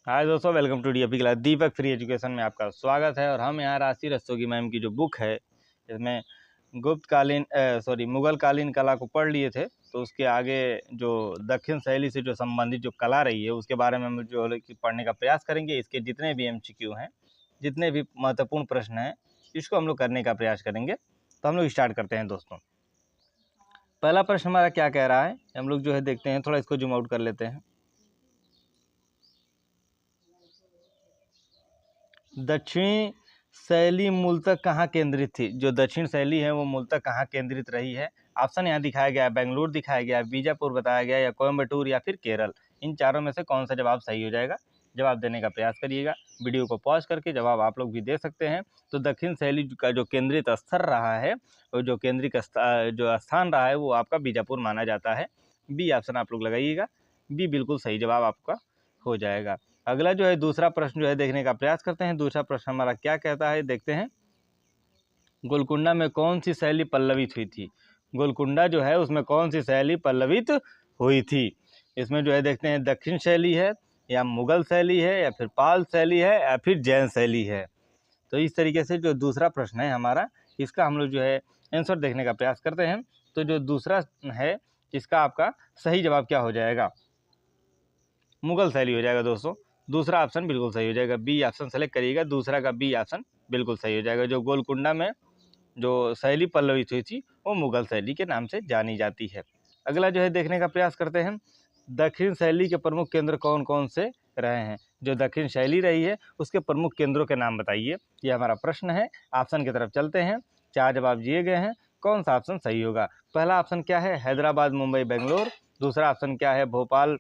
हाय दोस्तों, welcome to DAP class. Deepak free education में आपका स्वागत है। और हम यहाँ राशि रस्तोगी मैम की जो बुक है, इसमें मुगल कालीन कला को पढ़ लिए थे। तो उसके आगे जो दक्षिण शैली से जो संबंधित जो कला रही है उसके बारे में हम जो है कि पढ़ने का प्रयास करेंगे। इसके जितने भी एमसीक्यू हैं, जितने भी महत्वपूर्ण प्रश्न हैं, इसको हम लोग करने का प्रयास करेंगे। तो हम लोग स्टार्ट करते हैं दोस्तों। पहला प्रश्न हमारा क्या कह रहा है, हम लोग जो है देखते हैं। थोड़ा इसको जूम आउट कर लेते हैं। दक्षिणी शैली मूलतः कहाँ केंद्रित थी? जो दक्षिण शैली है वो मूलतः कहाँ केंद्रित रही है? ऑप्शन यहाँ दिखाया गया है, बेंगलुरु दिखाया गया है, बीजापुर बताया गया है, या कोयम्बटूर, या फिर केरल। इन चारों में से कौन सा जवाब सही हो जाएगा? जवाब देने का प्रयास करिएगा। वीडियो को पॉज करके जवाब आप लोग भी दे सकते हैं। तो दक्षिण शैली का जो केंद्रित स्तर रहा है, और जो केंद्रित जो स्थान रहा है, वो आपका बीजापुर माना जाता है। बी ऑप्शन आप लोग लगाइएगा। बी बिल्कुल सही जवाब आपका हो जाएगा। अगला जो है दूसरा प्रश्न जो है देखने का प्रयास करते हैं। दूसरा प्रश्न हमारा क्या कहता है, देखते हैं। गोलकुंडा में कौन सी शैली पल्लवित हुई थी? गोलकुंडा जो है उसमें कौन सी शैली पल्लवित हुई थी? इसमें जो है देखते हैं, दक्षिण शैली है, या मुगल शैली है, या फिर पाल शैली है, या फिर जैन शैली है। तो इस तरीके से जो दूसरा प्रश्न है हमारा, इसका हम लोग जो है आंसर देखने का प्रयास करते हैं। तो जो दूसरा है, इसका आपका सही जवाब क्या हो जाएगा? मुगल शैली हो जाएगा दोस्तों। दूसरा ऑप्शन बिल्कुल सही हो जाएगा। बी ऑप्शन सेलेक्ट करिएगा। दूसरा का बी ऑप्शन बिल्कुल सही हो जाएगा। जो गोलकुंडा में जो शैली पल्लवित हुई थी वो मुगल शैली के नाम से जानी जाती है। अगला जो है देखने का प्रयास करते हैं। दक्षिण शैली के प्रमुख केंद्र कौन कौन से रहे हैं? जो दक्षिण शैली रही है उसके प्रमुख केंद्रों के नाम बताइए, ये हमारा प्रश्न है। ऑप्शन की तरफ चलते हैं। 4 जवाब दिए गए हैं, कौन सा ऑप्शन सही होगा? पहला ऑप्शन क्या है? हैदराबाद, मुंबई, बेंगलोर। दूसरा ऑप्शन क्या है? भोपाल,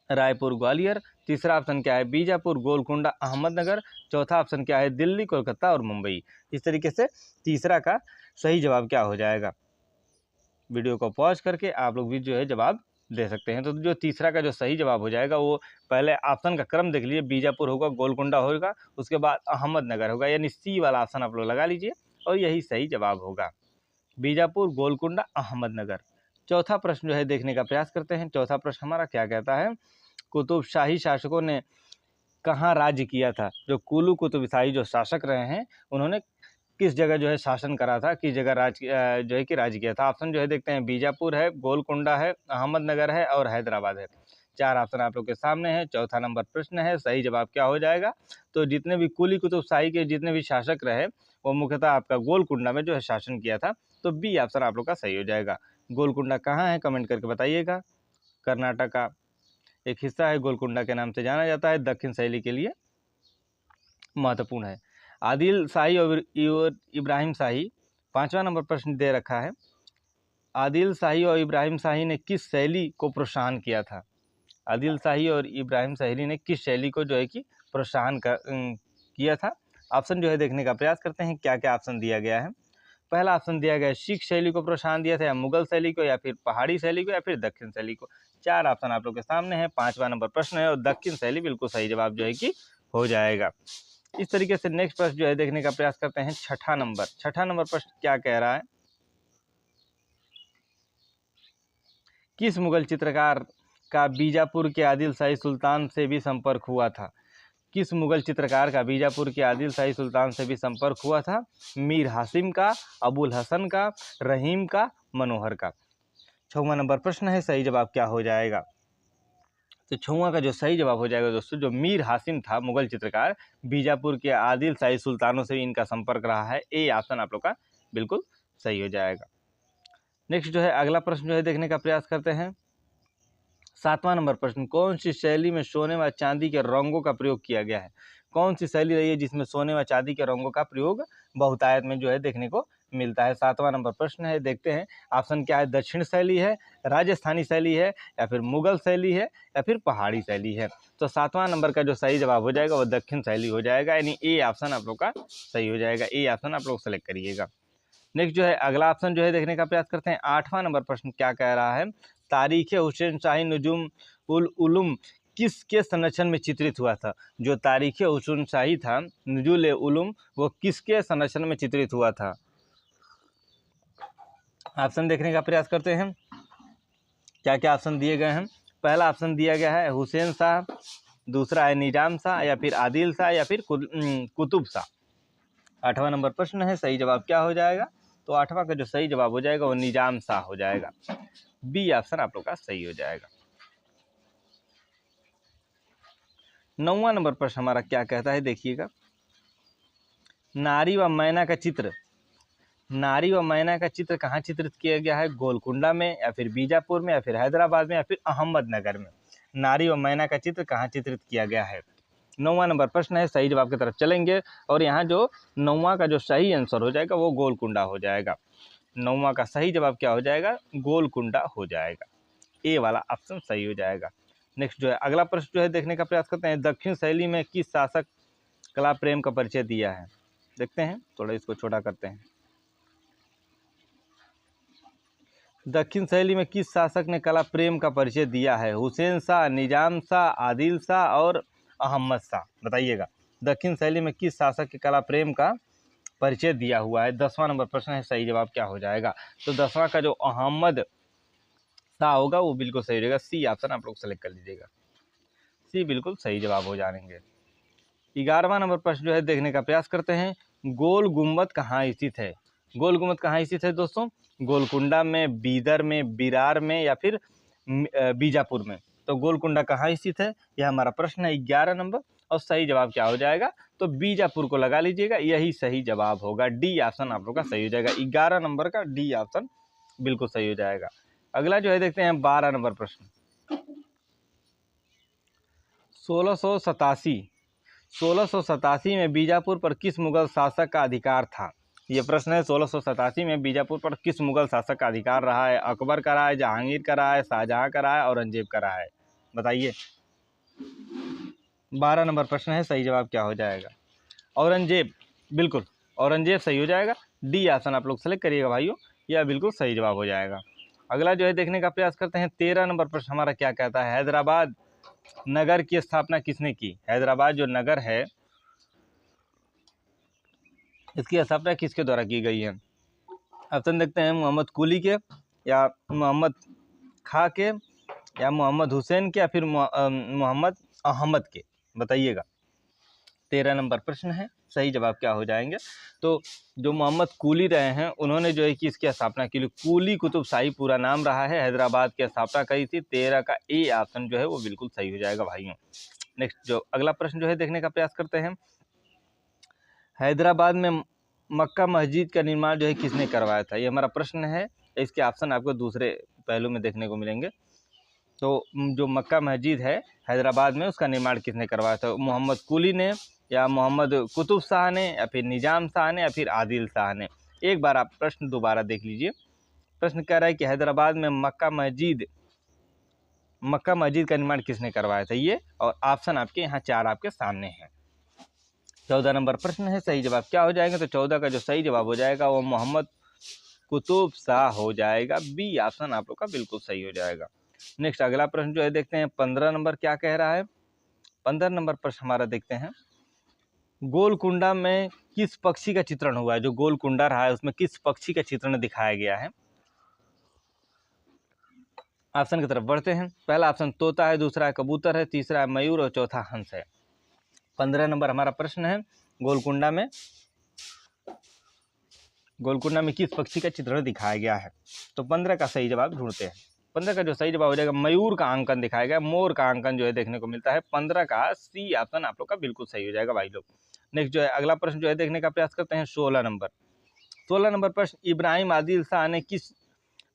रायपुर, ग्वालियर। तीसरा ऑप्शन क्या है? बीजापुर, गोलकुंडा, अहमदनगर। चौथा ऑप्शन क्या है? दिल्ली, कोलकाता और मुंबई। इस तरीके से तीसरा का सही जवाब क्या हो जाएगा? वीडियो को पॉज करके आप लोग भी जो है जवाब दे सकते हैं। तो जो तीसरा का जो सही जवाब हो जाएगा, वो पहले ऑप्शन का क्रम देख लीजिए। बीजापुर होगा, गोलकुंडा होगा, उसके बाद अहमदनगर होगा, यानी सी वाला ऑप्शन आप लोग लगा लीजिए और यही सही जवाब होगा। बीजापुर, गोलकुंडा, अहमदनगर। चौथा प्रश्न जो है देखने का प्रयास करते हैं। चौथा प्रश्न हमारा क्या कहता है? कुतुब शाही शासकों ने कहाँ राज्य किया था? जो कुलू कुतुब शाही जो शासक रहे हैं, उन्होंने किस जगह जो है शासन करा था, किस जगह जो है कि राज्य किया था? ऑप्शन जो है देखते हैं, बीजापुर है, गोलकुंडा है, अहमदनगर है और हैदराबाद है। 4 ऑप्शन आप लोग के सामने है। चौथा नंबर प्रश्न है, सही जवाब क्या हो जाएगा? तो जितने भी कुली कुतुब शाही के जितने भी शासक रहे, वो मुख्यतः आपका गोलकुंडा में जो है शासन किया था। तो बी ऑप्शन आप लोग का सही हो जाएगा। गोलकुंडा कहाँ है, कमेंट करके बताइएगा। कर्नाटक का एक हिस्सा है, गोलकुंडा के नाम से जाना जाता है, दक्षिण शैली के लिए महत्वपूर्ण है। आदिल शाही और इब्राहिम शाही, 5वां नंबर प्रश्न दे रखा है। आदिल शाही और इब्राहिम शाही ने किस शैली को प्रोत्साहन किया था? आदिल शाही और इब्राहिम शाही ने किस शैली को जो है कि प्रोत्साहन किया था? ऑप्शन जो है देखने का प्रयास करते हैं, क्या क्या ऑप्शन दिया गया है। पहला ऑप्शन दिया गया है, सिख शैली को प्रोत्साहन दिया था, या मुगल शैली को, या फिर पहाड़ी शैली को, या फिर दक्षिण शैली को। 4 ऑप्शन आप लोग के सामने है। 5वां नंबर प्रश्न है और दक्षिण शैली बिल्कुल सही जवाब जो है कि हो जाएगा। इस तरीके से नेक्स्ट प्रश्न जो है देखने का प्रयास करते हैं। छठा नंबर प्रश्न क्या कह रहा है? किस मुगल चित्रकार का बीजापुर के आदिल शाही सुल्तान से भी संपर्क हुआ था? किस मुगल चित्रकार का बीजापुर के आदिल शाही सुल्तान से भी संपर्क हुआ था? मीर हासिम का, अबुल हसन का, रहीम का, मनोहर का। 6वां नंबर प्रश्न है, सही जवाब क्या हो जाएगा? तो 6वां का जो सही जवाब हो जाएगा दोस्तों, जो मीर हासिम था मुगल चित्रकार, बीजापुर के आदिल शाही सुल्तानों से भी इनका संपर्क रहा है। ए ऑप्शन आप लोग का बिल्कुल सही हो जाएगा। नेक्स्ट जो है अगला प्रश्न जो है देखने का प्रयास करते हैं। 7वां नंबर प्रश्न, कौन सी शैली में सोने व चांदी के रंगों का प्रयोग किया गया है? कौन सी शैली रही है जिसमें सोने व चांदी के रंगों का प्रयोग बहुतायत में जो है देखने को मिलता है? 7वां नंबर प्रश्न है, देखते हैं। ऑप्शन क्या है? दक्षिण शैली है, राजस्थानी शैली है, या फिर मुगल शैली है, या फिर पहाड़ी शैली है। तो 7वां नंबर का जो सही जवाब हो जाएगा वो दक्षिण शैली हो जाएगा, यानी ए ऑप्शन आप लोग का सही हो जाएगा। ए ऑप्शन आप लोग सेलेक्ट करिएगा। नेक्स्ट जो है अगला ऑप्शन जो है देखने का प्रयास करते हैं। 8वां नंबर प्रश्न क्या कह रहा है? तारीख हुसैन शाही नजूम उल उलूम किसके संरक्षण में चित्रित हुआ था? जो तारीख हुसैन शाही था नजुल उलूम, वो किसके संरक्षण में चित्रित हुआ था? ऑप्शन देखने का प्रयास करते हैं, क्या क्या ऑप्शन दिए गए हैं। पहला ऑप्शन दिया गया है हुसैन शाह, दूसरा है निजाम शाह या फिर आदिल शाह या फिर कुतुब शाह। 8वां नंबर प्रश्न है, सही जवाब क्या हो जाएगा? तो 8वां का जो सही जवाब हो जाएगा वो निजाम शाह हो जाएगा। बी ऑप्शन आप लोग का सही हो जाएगा। 9वां नंबर प्रश्न हमारा क्या कहता है, देखिएगा। नारी व मैना का चित्र, नारी व मैना का चित्र कहाँ चित्रित किया गया है? गोलकुंडा में या फिर बीजापुर में या फिर हैदराबाद में या फिर अहमदनगर में। नारी व मैना का चित्र कहाँ चित्रित किया गया है? 9वां नंबर प्रश्न है, सही जवाब की तरफ चलेंगे और यहाँ जो 9वां का जो सही आंसर हो जाएगा वो गोलकुंडा हो जाएगा। 9वां का सही जवाब क्या हो जाएगा? गोलकुंडा हो जाएगा। ए वाला ऑप्शन सही हो जाएगा। नेक्स्ट जो है अगला प्रश्न जो है देखने का प्रयास करते हैं। दक्षिण शैली में किस शासक कला प्रेम का परिचय दिया है? देखते हैं, थोड़ा इसको छोटा करते हैं। दक्षिण शैली में किस शासक ने कला प्रेम का परिचय दिया है? हुसैन शाह, निजाम शाह, आदिल शाह और अहमद शाह। बताइएगा, दक्षिण शैली में किस शासक के कला प्रेम का परिचय दिया हुआ है? 10वां नंबर प्रश्न है, सही जवाब क्या हो जाएगा? तो 10वां का जो अहमद शाह होगा वो बिल्कुल सही हो जाएगा। सी ऑप्शन आप लोग सेलेक्ट कर लीजिएगा, सी बिल्कुल सही जवाब हो जाएंगे। 11वां नंबर प्रश्न जो है देखने का प्रयास करते हैं। गोल गुम्बद कहाँ स्थित है? गोल गुम्बद कहाँ स्थित है दोस्तों? गोलकुंडा में, बीदर में, बिरार में या फिर बीजापुर में। तो गोलकुंडा कहाँ स्थित है, यह हमारा प्रश्न है 11 नंबर। और सही जवाब क्या हो जाएगा? तो बीजापुर को लगा लीजिएगा, यही सही जवाब होगा। डी ऑप्शन आप लोग का सही हो जाएगा। 11 नंबर का डी ऑप्शन बिल्कुल सही हो जाएगा। अगला जो है देखते हैं 12 नंबर प्रश्न। 1687 में बीजापुर पर किस मुगल शासक का अधिकार था? ये प्रश्न है। 1687 में बीजापुर पर किस मुगल शासक का अधिकार रहा है? अकबर का रहा है, जहांगीर का रहा है, शाहजहां का रहा है, औरंगजेब का रहा है? बताइए। 12 नंबर प्रश्न है, सही जवाब क्या हो जाएगा? औरंगजेब, बिल्कुल औरंगजेब सही हो जाएगा। डी ऑप्शन आप लोग सेलेक्ट करिएगा भाइयों, यह बिल्कुल सही जवाब हो जाएगा। अगला जो है देखने का प्रयास करते हैं। 13 नंबर प्रश्न हमारा क्या कहता है? हैदराबाद नगर की स्थापना किसने की? हैदराबाद जो नगर है इसकी स्थापना किसके द्वारा की गई है? ऑप्शन देखते हैं, मोहम्मद कुली के या मोहम्मद खां के या मोहम्मद हुसैन के या फिर मोहम्मद अहमद के। बताइएगा। 13 नंबर प्रश्न है, सही जवाब क्या हो जाएंगे? तो जो मोहम्मद कुली रहे हैं उन्होंने जो है कि इसकी स्थापना के लिए कुली कुतुब शाही पूरा नाम रहा है, हैदराबाद की स्थापना करी थी। 13 का ए ऑप्शन जो है वो बिल्कुल सही हो जाएगा भाइयों। नेक्स्ट जो अगला प्रश्न जो है देखने का प्रयास करते हैं। हैदराबाद में मक्का मस्जिद का निर्माण जो है किसने करवाया था? ये हमारा प्रश्न है। इसके ऑप्शन आपको दूसरे पहलू में देखने को मिलेंगे। तो जो मक्का मस्जिद है हैदराबाद में उसका निर्माण किसने करवाया था? मोहम्मद कुली ने या मोहम्मद कुतुब शाह ने या फिर निजाम शाह ने या फिर आदिल शाह ने? एक बार आप प्रश्न दोबारा देख लीजिए। प्रश्न कह रहा है कि हैदराबाद में मक्का मस्जिद का निर्माण किसने करवाया था? ये और ऑप्शन आपके यहाँ 4 आपके सामने हैं। 14 नंबर प्रश्न है, सही जवाब क्या हो जाएगा? तो 14 का जो सही जवाब हो जाएगा वो मोहम्मद कुतुब शाह हो जाएगा। बी ऑप्शन आप लोग का बिल्कुल सही हो जाएगा। नेक्स्ट अगला प्रश्न जो है देखते हैं 15 नंबर क्या कह रहा है। 15 नंबर प्रश्न हमारा देखते हैं। गोलकुंडा में किस पक्षी का चित्रण हुआ है? जो गोलकुंडा रहा है उसमें किस पक्षी का चित्रण दिखाया गया है? ऑप्शन की तरफ बढ़ते हैं। पहला ऑप्शन तोता है, दूसरा है कबूतर है, तीसरा है मयूर और चौथा हंस है। 15 नंबर हमारा प्रश्न है। गोलकुंडा में किस पक्षी का चित्रण दिखाया गया है? तो 15 का सही जवाब ढूंढते हैं। 15 का जो सही जवाब हो जाएगा मयूर का अंकन दिखाया गया, मोर का अंकन जो है देखने को मिलता है। 15 का सी ऑप्शन आप लोग का बिल्कुल सही हो जाएगा भाई लोग। नेक्स्ट जो है अगला प्रश्न जो है देखने का प्रयास करते हैं। 16 नंबर प्रश्न, इब्राहिम आदिल शाह ने किस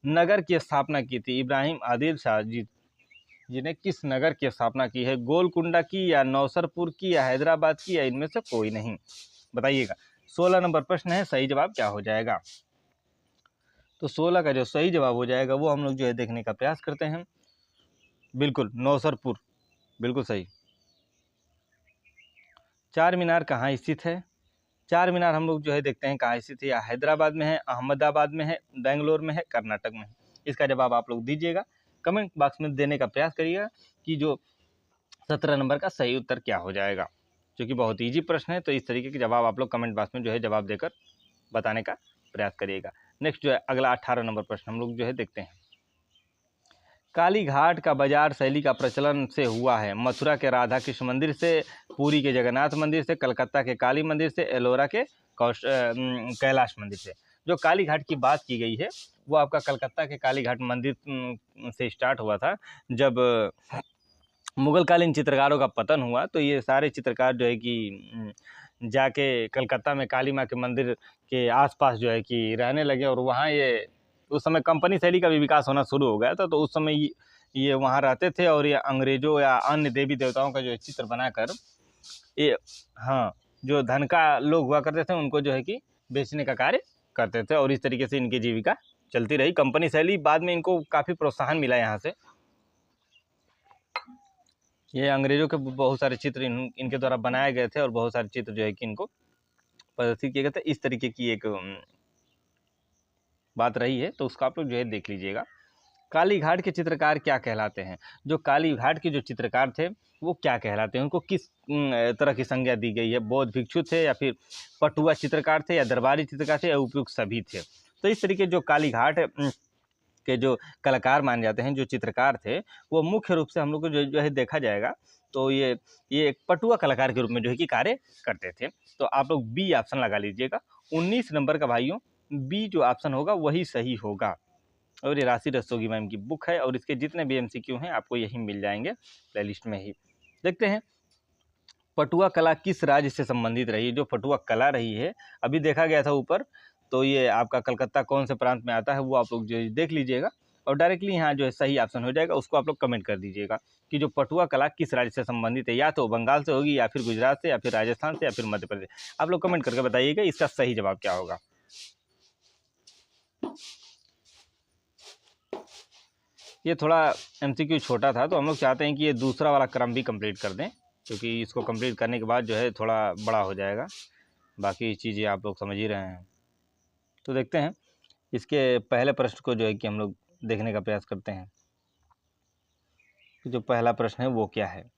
नगर की स्थापना की थी? इब्राहिम आदिल शाह जी ने किस नगर की स्थापना की है? गोलकुंडा की या नौसरपुर की या हैदराबाद की या इनमें से कोई नहीं? बताइएगा। 16 नंबर प्रश्न है, सही जवाब क्या हो जाएगा? तो 16 का जो सही जवाब हो जाएगा वो हम लोग जो है देखने का प्रयास करते हैं। बिल्कुल नौसरपुर, बिल्कुल सही। चार मीनार कहाँ स्थित है? चार मीनार हम लोग जो है देखते हैं कहाँ स्थित है। या हैदराबाद में है, अहमदाबाद में है, बेंगलोर में है, कर्नाटक में है। इसका जवाब आप लोग दीजिएगा, कमेंट बॉक्स में देने का प्रयास करिएगा कि जो 17 नंबर का सही उत्तर क्या हो जाएगा। क्योंकि बहुत ईजी प्रश्न है तो इस तरीके के जवाब आप लोग कमेंट बॉक्स में जो है जवाब देकर बताने का प्रयास करिएगा। नेक्स्ट जो है अगला 18 नंबर प्रश्न हम लोग जो है देखते हैं। काली घाट का बाजार शैली का प्रचलन से हुआ है। मथुरा के राधा कृष्ण मंदिर से, पुरी के जगन्नाथ मंदिर से, कलकत्ता के काली मंदिर से, एलोरा के कैलाश मंदिर से। जो काली घाट की बात की गई है वो आपका कलकत्ता के काली घाट मंदिर से स्टार्ट हुआ था। जब मुगलकालीन चित्रकारों का पतन हुआ तो ये सारे चित्रकार जो है कि जाके कलकत्ता में काली माँ के मंदिर के आसपास जो है कि रहने लगे, और वहाँ ये उस समय कंपनी शैली का भी विकास होना शुरू हो गया था। तो उस समय ये वहाँ रहते थे और ये अंग्रेजों या अन्य देवी देवताओं का जो है चित्र बनाकर ये, हाँ, जो धन का लोग हुआ करते थे उनको जो है कि बेचने का कार्य करते थे, और इस तरीके से इनकी जीविका चलती रही। कंपनी शैली बाद में इनको काफ़ी प्रोत्साहन मिला यहाँ से। ये अंग्रेजों के बहुत सारे चित्र इनके द्वारा बनाए गए थे और बहुत सारे चित्र जो है कि इनको प्रदर्शित किए गए थे। इस तरीके की एक बात रही है, तो उसका आप लोग जो है देख लीजिएगा। काली घाट के चित्रकार क्या कहलाते हैं? जो काली घाट के जो चित्रकार थे वो क्या कहलाते हैं? उनको किस तरह की संज्ञा दी गई है? बौद्ध भिक्षु थे, या फिर पटुआ चित्रकार थे, या दरबारी चित्रकार थे, या उपयुक्त सभी थे? तो इस तरीके जो काली घाट के जो कलाकार माने जाते हैं, जो चित्रकार थे, वो मुख्य रूप से हम लोग को जो है देखा जाएगा तो ये एक पटुआ कलाकार के रूप में जो है कि कार्य करते थे। तो आप लोग बी ऑप्शन लगा लीजिएगा। 19 नंबर का भाइयों बी जो ऑप्शन होगा वही सही होगा। और ये राशि रस्तोगी मैम की बुक है और इसके जितने भी MCQ हैं आपको यही मिल जाएंगे प्लेलिस्ट में ही। देखते हैं पटुआ कला किस राज्य से संबंधित रही है। जो पटुआ कला रही है अभी देखा गया था ऊपर, तो ये आपका कलकत्ता कौन से प्रांत में आता है वो आप लोग जो देख लीजिएगा, और डायरेक्टली यहाँ जो है सही ऑप्शन हो जाएगा, उसको आप लोग कमेंट कर दीजिएगा कि जो पटुआ कला किस राज्य से संबंधित है। या तो बंगाल से होगी, या फिर गुजरात से, या फिर राजस्थान से, या फिर मध्य प्रदेश। आप लोग कमेंट करके बताइएगा इसका सही जवाब क्या होगा। ये थोड़ा MCQ छोटा था तो हम लोग चाहते हैं कि ये दूसरा वाला क्रम भी कंप्लीट कर दें, क्योंकि इसको कंप्लीट करने के बाद जो है थोड़ा बड़ा हो जाएगा। बाकी चीज़ें आप लोग समझ ही रहे हैं। तो देखते हैं इसके पहले प्रश्न को जो है कि हम लोग देखने का प्रयास करते हैं। तो जो पहला प्रश्न है वो क्या है?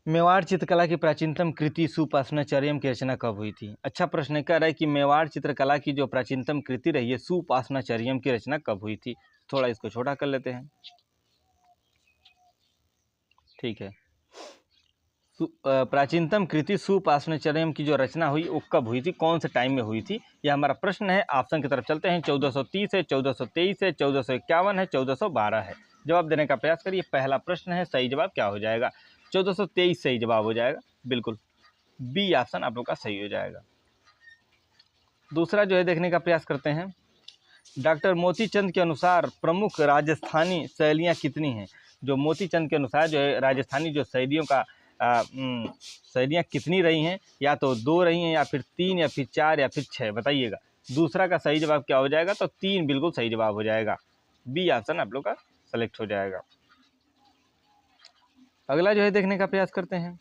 मेवाड़ चित्रकला की प्राचीनतम कृति सुपासनाचार्यम की रचना कब हुई थी? अच्छा प्रश्न है, कह रहा है कि मेवाड़ चित्रकला की जो प्राचीनतम कृति रही है सुपासनाचार्यम की रचना कब हुई थी। थोड़ा इसको छोटा कर लेते हैं, ठीक है। प्राचीनतम कृति सुपासनाचार्यम की जो रचना हुई वो कब हुई थी, कौन से टाइम में हुई थी, यह हमारा प्रश्न है। ऑप्शन की तरफ चलते हैं। 1430 है, 1423 है, 1451 है, 1412 है। जवाब देने का प्रयास करिए। पहला प्रश्न है, सही जवाब क्या हो जाएगा? 1423 सही जवाब हो जाएगा, बिल्कुल बी ऑप्शन आप लोग का सही हो जाएगा। दूसरा जो है देखने का प्रयास करते हैं। डॉक्टर मोतीचंद के अनुसार प्रमुख राजस्थानी शैलियाँ कितनी हैं? जो मोतीचंद के अनुसार जो है राजस्थानी जो शैलियों का शैलियाँ कितनी रही हैं? या तो 2 रही हैं, या फिर 3, या फिर 4, या फिर 6, बताइएगा। दूसरा का सही जवाब क्या हो जाएगा? तो 3 बिल्कुल सही जवाब हो जाएगा। बी ऑप्शन आप लोग का सेलेक्ट हो जाएगा। अगला जो है देखने का प्रयास करते हैं।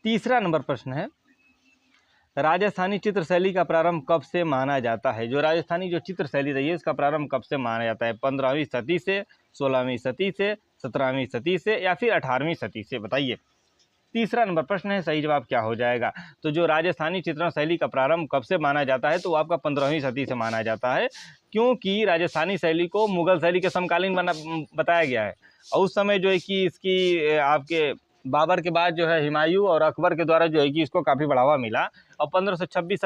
तीसरा नंबर प्रश्न है, राजस्थानी चित्र शैली का प्रारंभ कब से माना जाता है? जो राजस्थानी जो चित्र शैली रही है इसका प्रारंभ कब से माना जाता है? 15वीं सदी से, 16वीं सदी से, 17वीं सदी से, या फिर 18वीं सदी से, बताइए। तीसरा नंबर प्रश्न है, सही जवाब क्या हो जाएगा? तो जो राजस्थानी चित्रण शैली का प्रारंभ कब से माना जाता है, तो आपका 15वीं सदी से माना जाता है, क्योंकि राजस्थानी शैली को मुगल शैली के समकालीन बताया गया है। और उस समय जो है कि इसकी आपके बाबर के बाद जो है हुमायूं और अकबर के द्वारा जो है कि इसको काफ़ी बढ़ावा मिला, और 1526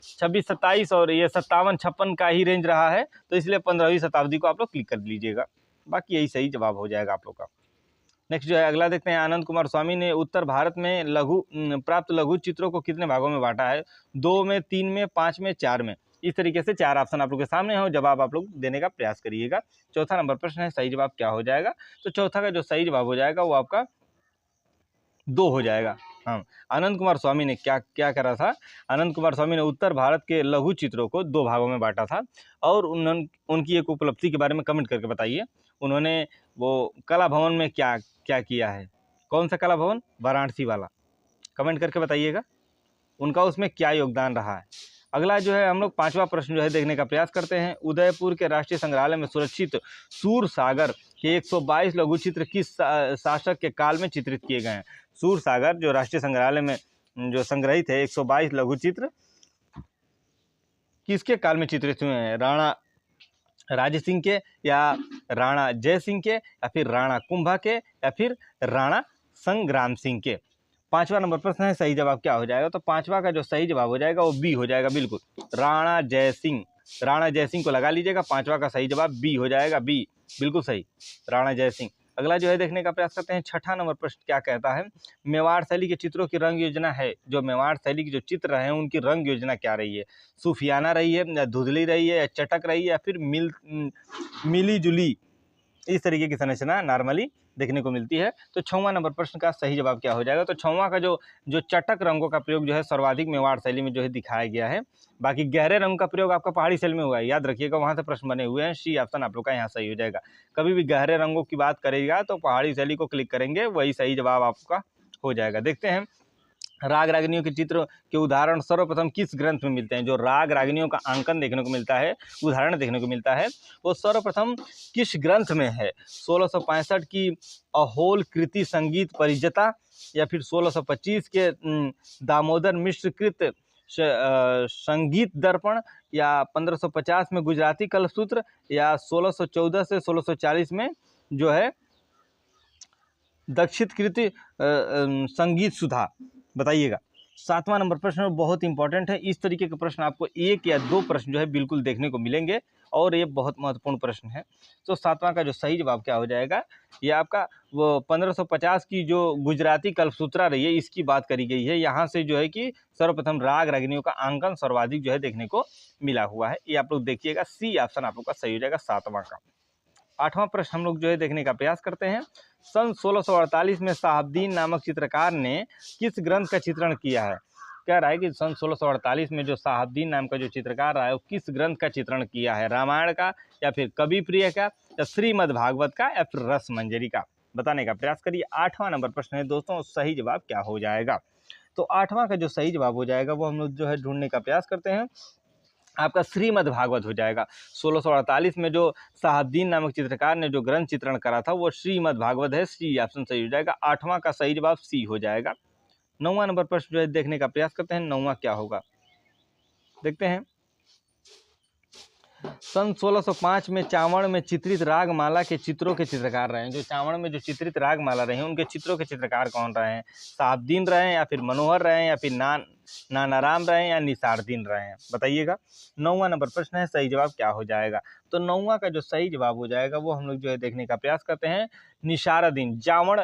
27 और ये 57 56 का ही रेंज रहा है, तो इसलिए 15वीं शताब्दी को आप लोग क्लिक कर लीजिएगा। बाकी यही सही जवाब हो जाएगा आप लोग का। नेक्स्ट जो है अगला देखते हैं। आनंद कुमार स्वामी ने उत्तर भारत में प्राप्त लघु चित्रों को कितने भागों में बांटा है? 2 में, 3 में, 5 में, 4 में। इस तरीके से 4 ऑप्शन आप लोग के सामने हो, जवाब आप लोग देने का प्रयास करिएगा। चौथा नंबर प्रश्न है, सही जवाब क्या हो जाएगा? तो चौथा का जो सही जवाब हो जाएगा वो आपका 2 हो जाएगा। हाँ, आनंद कुमार स्वामी ने क्या करा था? आनंद कुमार स्वामी ने उत्तर भारत के लघु चित्रों को 2 भागों में बांटा था, और उनकी एक उपलब्धि के बारे में कमेंट करके बताइए। उन्होंने वो कला भवन में क्या क्या किया है? कौन सा कला भवन? वाराणसी वाला। कमेंट करके बताइएगा उनका उसमें क्या योगदान रहा है। अगला जो है हम लोग 5वां प्रश्न जो है देखने का प्रयास करते हैं। उदयपुर के राष्ट्रीय संग्रहालय में सुरक्षित सूरसागर के 122 लघु चित्र किस शासक के काल में चित्रित किए गए हैं? सूरसागर जो राष्ट्रीय संग्रहालय में जो संग्रहित है 122 लघु चित्र किसके काल में चित्रित हुए हैं? राणा राजे सिंह के, या राणा जय सिंह के, या फिर राणा कुंभा के, या फिर राणा संग्राम सिंह के। 5वां नंबर प्रश्न है, सही जवाब क्या हो जाएगा? तो 5वां का जो सही जवाब हो जाएगा वो बी हो जाएगा, बिल्कुल राणा जय सिंह। राणा जय सिंह को लगा लीजिएगा, 5वां का सही जवाब बी हो जाएगा, बी बिल्कुल सही, राणा जय सिंह। अगला जो है देखने का प्रयास करते हैं, 6ठा नंबर प्रश्न क्या कहता है? मेवाड़ शैली के चित्रों की रंग योजना है, जो मेवाड़ शैली के जो चित्र हैं उनकी रंग योजना क्या रही है? सूफियाना रही है, या धुंधली रही है, या चटक रही है, या फिर मिली जुली, इस तरीके की संरचना नॉर्मली देखने को मिलती है। तो 6वां नंबर प्रश्न का सही जवाब क्या हो जाएगा? तो 6वां का जो चटक रंगों का प्रयोग जो है सर्वाधिक मेवाड़ शैली में जो है दिखाया गया है। बाकी गहरे रंग का प्रयोग आपका पहाड़ी शैली में हुआ है, याद रखिएगा, वहां से प्रश्न बने हुए हैं। सी ऑप्शन आप लोग का यहाँ सही हो जाएगा। कभी भी गहरे रंगों की बात करेगा तो पहाड़ी शैली को क्लिक करेंगे, वही सही जवाब आपका हो जाएगा। देखते हैं राग रागिनियों के चित्र के उदाहरण सर्वप्रथम किस ग्रंथ में मिलते हैं? जो राग रागिनियों का अंकन देखने को मिलता है, उदाहरण देखने को मिलता है, वो सर्वप्रथम किस ग्रंथ में है? 1665 की अहोल कृति संगीत परिजता, या फिर 1625 के दामोदर मिश्र कृत संगीत दर्पण, या 1550 में गुजराती कलसूत्र, या 1614 से 1640 में जो है दक्षित कृति संगीत सुधा। बताइएगा। 7वां नंबर प्रश्न बहुत इंपॉर्टेंट है। इस तरीके के प्रश्न आपको 1 या 2 प्रश्न जो है बिल्कुल देखने को मिलेंगे, और ये बहुत महत्वपूर्ण प्रश्न है। तो 7वां का जो सही जवाब क्या हो जाएगा? ये आपका वो 1550 की जो गुजराती कल्पसूत्रा रही है, इसकी बात करी गई है। यहाँ से जो है कि सर्वप्रथम राग रागिनियों का अंकन सर्वाधिक जो है देखने को मिला हुआ है। ये आप लोग देखिएगा, सी ऑप्शन आप लोग का सही हो जाएगा 7वां का। 8वां प्रश्न हम लोग जो है देखने का प्रयास करते हैं। सन 1648 में साहबदीन नामक चित्रकार ने किस ग्रंथ का चित्रण किया है? कह रहा है कि सन 1648 में जो साहबदीन नाम का जो चित्रकार रहा है वो किस ग्रंथ का चित्रण किया है? रामायण का, या फिर कवि प्रिय का, या श्रीमद् भागवत का, या फिर रस मंजरी का? बताने का प्रयास करिए। 8वां नंबर प्रश्न है दोस्तों, सही जवाब क्या हो जाएगा? तो 8वां का जो सही जवाब हो जाएगा वो हम लोग जो है ढूंढने का प्रयास करते हैं। आपका श्रीमद् भागवत हो जाएगा। 1648 में जो साहबदीन नामक चित्रकार ने जो ग्रंथ चित्रण करा था वो श्रीमद् भागवत है। सी ऑप्शन सही हो जाएगा। 8वां का सही जवाब सी हो जाएगा। 9वां नंबर प्रश्न जो है देखने का प्रयास करते हैं। 9वां क्या होगा देखते हैं। सन 1605 में चावड़ में चित्रित रागमाला के चित्रों के चित्रकार रहे हैं। जो चावड़ में जो चित्रित रागमाला रहे हैं उनके चित्रों के चित्रकार कौन रहे हैं? साहबदीन रहे हैं, या फिर मनोहर रहे हैं, या फिर नानाराम रहे हैं, या निसारदीन रहे हैं? बताइएगा। 9वां नंबर प्रश्न है, सही जवाब क्या हो जाएगा? तो 9वां का जो सही जवाब हो जाएगा वो हम लोग जो है देखने का प्रयास करते हैं। निसारदीन। चावड़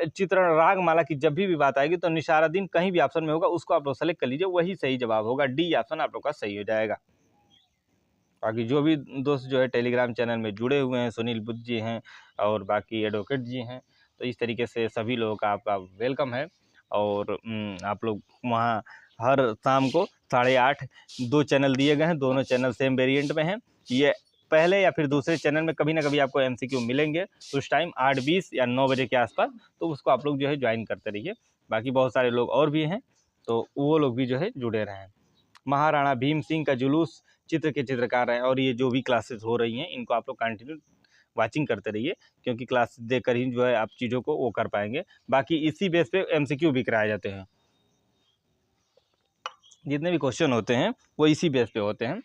चित्रण रागमाला की जब भी बात आएगी तो निसारदीन कहीं भी ऑप्शन में होगा, उसको आप लोग सेलेक्ट कर लीजिए, वही सही जवाब होगा। डी ऑप्शन आप लोग का सही हो जाएगा। बाकी जो भी दोस्त जो है टेलीग्राम चैनल में जुड़े हुए हैं, सुनील बुद्ध जी हैं और बाकी एडवोकेट जी हैं, तो इस तरीके से सभी लोगों का आपका वेलकम है। और आप लोग वहाँ हर शाम को 8:30 2 चैनल दिए गए हैं, दोनों चैनल सेम वेरिएंट में हैं। ये पहले या फिर दूसरे चैनल में कभी ना कभी आपको MCQ मिलेंगे, उस टाइम 8:20 या 9 बजे के आसपास, तो उसको आप लोग जो है ज्वाइन करते रहिए। बाकी बहुत सारे लोग और भी हैं, तो वो लोग भी जो है जुड़े रहें। महाराणा भीम सिंह का जुलूस चित्र के चित्रकार हैं, और ये जो भी क्लासेस हो रही हैं इनको आप लोग कंटिन्यू वाचिंग करते रहिए, क्योंकि क्लास देकर ही जो है आप चीज़ों को वो कर पाएंगे। बाकी इसी बेस पे MCQ भी कराए जाते हैं। जितने भी क्वेश्चन होते हैं वो इसी बेस पे होते हैं,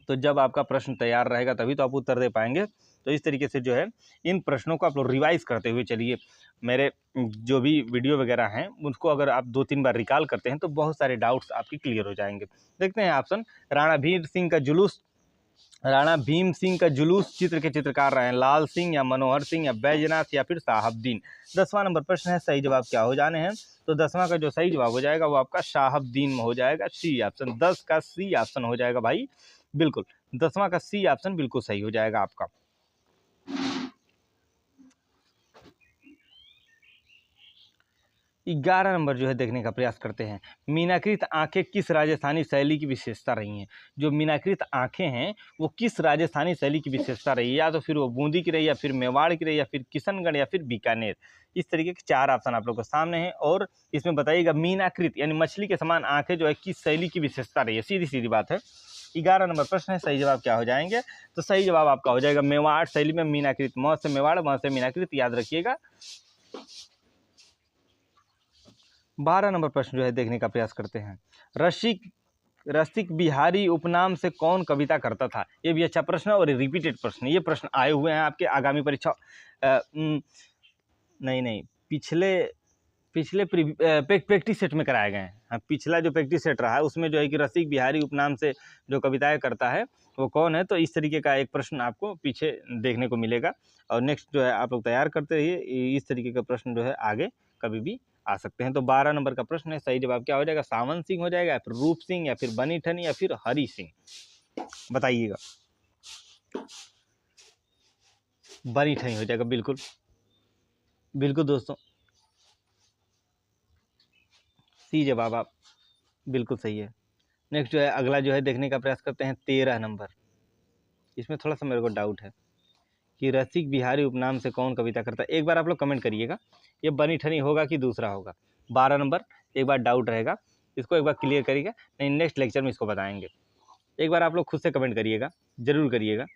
तो जब आपका प्रश्न तैयार रहेगा तभी तो आप उत्तर दे पाएंगे। तो इस तरीके से जो है इन प्रश्नों को आप लोग रिवाइज करते हुए चलिए। मेरे जो भी वीडियो वगैरह हैं उनको अगर आप 2-3 बार रिकॉल करते हैं तो बहुत सारे डाउट्स आपके क्लियर हो जाएंगे। देखते हैं ऑप्शन। राणा भीम सिंह का जुलूस चित्र के चित्रकार रहे हैं लाल सिंह, या मनोहर सिंह, या बैजनाथ, या फिर साहबदीन। 10वां नंबर प्रश्न है, सही जवाब क्या हो जाने हैं? तो 10वां का जो सही जवाब हो जाएगा वो आपका साहबदीन में हो जाएगा। सी ऑप्शन, 10 का सी ऑप्शन हो जाएगा भाई, बिल्कुल 10वां का सी ऑप्शन बिल्कुल सही हो जाएगा आपका। ग्यारह नंबर जो है देखने का प्रयास करते हैं। मीनाकृत आंखें किस राजस्थानी शैली की विशेषता रही हैं? जो मीनाकृत आंखें हैं वो किस राजस्थानी शैली की विशेषता रही है? या तो फिर वो बूंदी की रही, या फिर मेवाड़ की रही, या फिर किशनगढ़, या फिर बीकानेर। इस तरीके के 4 ऑप्शन आप लोग के सामने हैं, और इसमें बताइएगा मीनाकृत यानी मछली के समान आंखें जो है किस शैली की विशेषता रही है? सीधी सीधी बात है। 11 नंबर प्रश्न है, सही जवाब क्या हो जाएंगे? तो सही जवाब आपका हो जाएगा मेवाड़ शैली में मीनाकृत। म से मेवाड़, म से मीनाकृत, याद रखिएगा। 12 नंबर प्रश्न जो है देखने का प्रयास करते हैं। रसिक बिहारी उपनाम से कौन कविता करता था? ये भी अच्छा प्रश्न है और रिपीटेड प्रश्न, ये प्रश्न आए हुए हैं आपके आगामी परीक्षा नहीं पिछले प्रैक्टिस सेट में कराए गए हैं। हाँ, पिछला जो प्रैक्टिस सेट रहा है उसमें जो है कि रसिक बिहारी उपनाम से जो कविताएं करता है वो कौन है, तो इस तरीके का एक प्रश्न आपको पीछे देखने को मिलेगा। और नेक्स्ट जो है आप लोग तैयार करते रहिए, इस तरीके का प्रश्न जो है आगे कभी भी आ सकते हैं। तो 12 नंबर का प्रश्न है, सही जवाब क्या हो जाएगा? सावन सिंह हो जाएगा, या फिर रूप सिंह, या फिर बनी ठनी, या फिर हरि सिंह, बताइएगा। बनी ठनी हो जाएगा, बिल्कुल बिल्कुल दोस्तों, सी जवाब आप बिल्कुल सही है। नेक्स्ट जो है अगला जो है देखने का प्रयास करते हैं 13 नंबर। इसमें थोड़ा सा मेरे को डाउट है कि रसिक बिहारी उपनाम से कौन कविता करता है। एक बार आप लोग कमेंट करिएगा ये बनी ठनी होगा कि दूसरा होगा। 12 नंबर एक बार डाउट रहेगा, इसको एक बार क्लियर करिएगा, नहीं नेक्स्ट लेक्चर में इसको बताएंगे। एक बार आप लोग खुद से कमेंट करिएगा, जरूर करिएगा।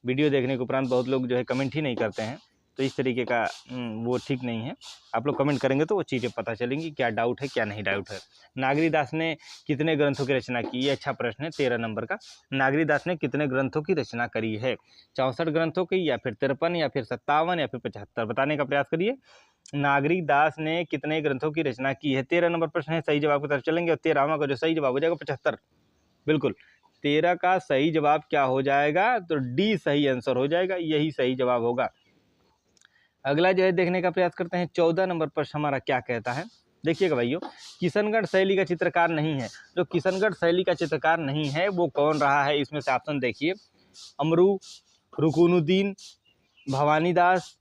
वीडियो देखने के उपरांत बहुत लोग जो है कमेंट ही नहीं करते हैं, तो इस तरीके का वो ठीक नहीं है। आप लोग कमेंट करेंगे तो वो चीज़ें पता चलेंगी, क्या डाउट है क्या नहीं डाउट है। नागरीदास ने कितने ग्रंथों की रचना की? ये अच्छा प्रश्न है 13 नंबर का। नागरीदास ने कितने ग्रंथों की रचना करी है? 64 ग्रंथों की, या फिर 53, या फिर 57, या फिर 75? बताने का प्रयास करिए। नागरीदास ने कितने ग्रंथों की रचना की है? 13 नंबर प्रश्न है, सही जवाब की तरफ चलेंगे। और 13वां का जो सही जवाब हो जाएगा 75, बिल्कुल। 13 का सही जवाब क्या हो जाएगा? तो डी सही आंसर हो जाएगा, यही सही जवाब होगा। अगला जो है देखने का प्रयास करते हैं 14 नंबर प्रश्न हमारा क्या कहता है। देखिएगा भाइयों, किशनगढ़ शैली का चित्रकार नहीं है। जो किशनगढ़ शैली का चित्रकार नहीं है वो कौन रहा है? इसमें से ऑप्शन देखिए, अमरू, रुकुनुद्दीन, भवानीदास,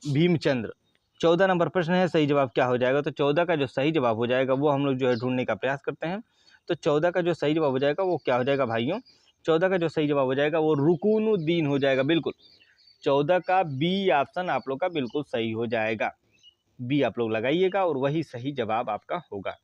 भीमचंद्र। 14 नंबर प्रश्न है, सही जवाब क्या हो जाएगा? तो 14 का जो सही जवाब हो जाएगा वो हम लोग जो है ढूंढने का प्रयास करते हैं। तो 14 का जो सही जवाब हो जाएगा वो क्या हो जाएगा भाइयों? 14 का जो सही जवाब हो जाएगा वो रुकुनुद्दीन हो जाएगा, बिल्कुल। 14 का बी ऑप्शन आप लोग का बिल्कुल सही हो जाएगा। बी आप लोग लगाइएगा और वही सही जवाब आपका होगा।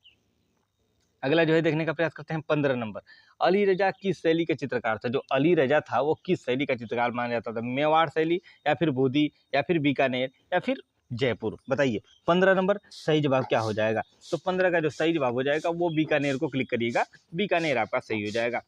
अगला जो है देखने का प्रयास करते हैं 15 नंबर। अली रजा किस शैली के चित्रकार था? जो अली रजा था वो किस शैली का चित्रकार माना जाता था? मेवाड़ शैली, या फिर बूदी, या फिर बीकानेर, या फिर जयपुर? बताइए 15 नंबर सही जवाब क्या हो जाएगा? तो 15 का जो सही जवाब हो जाएगा वो बीकानेर को क्लिक करिएगा, बीकानेर आपका सही हो जाएगा।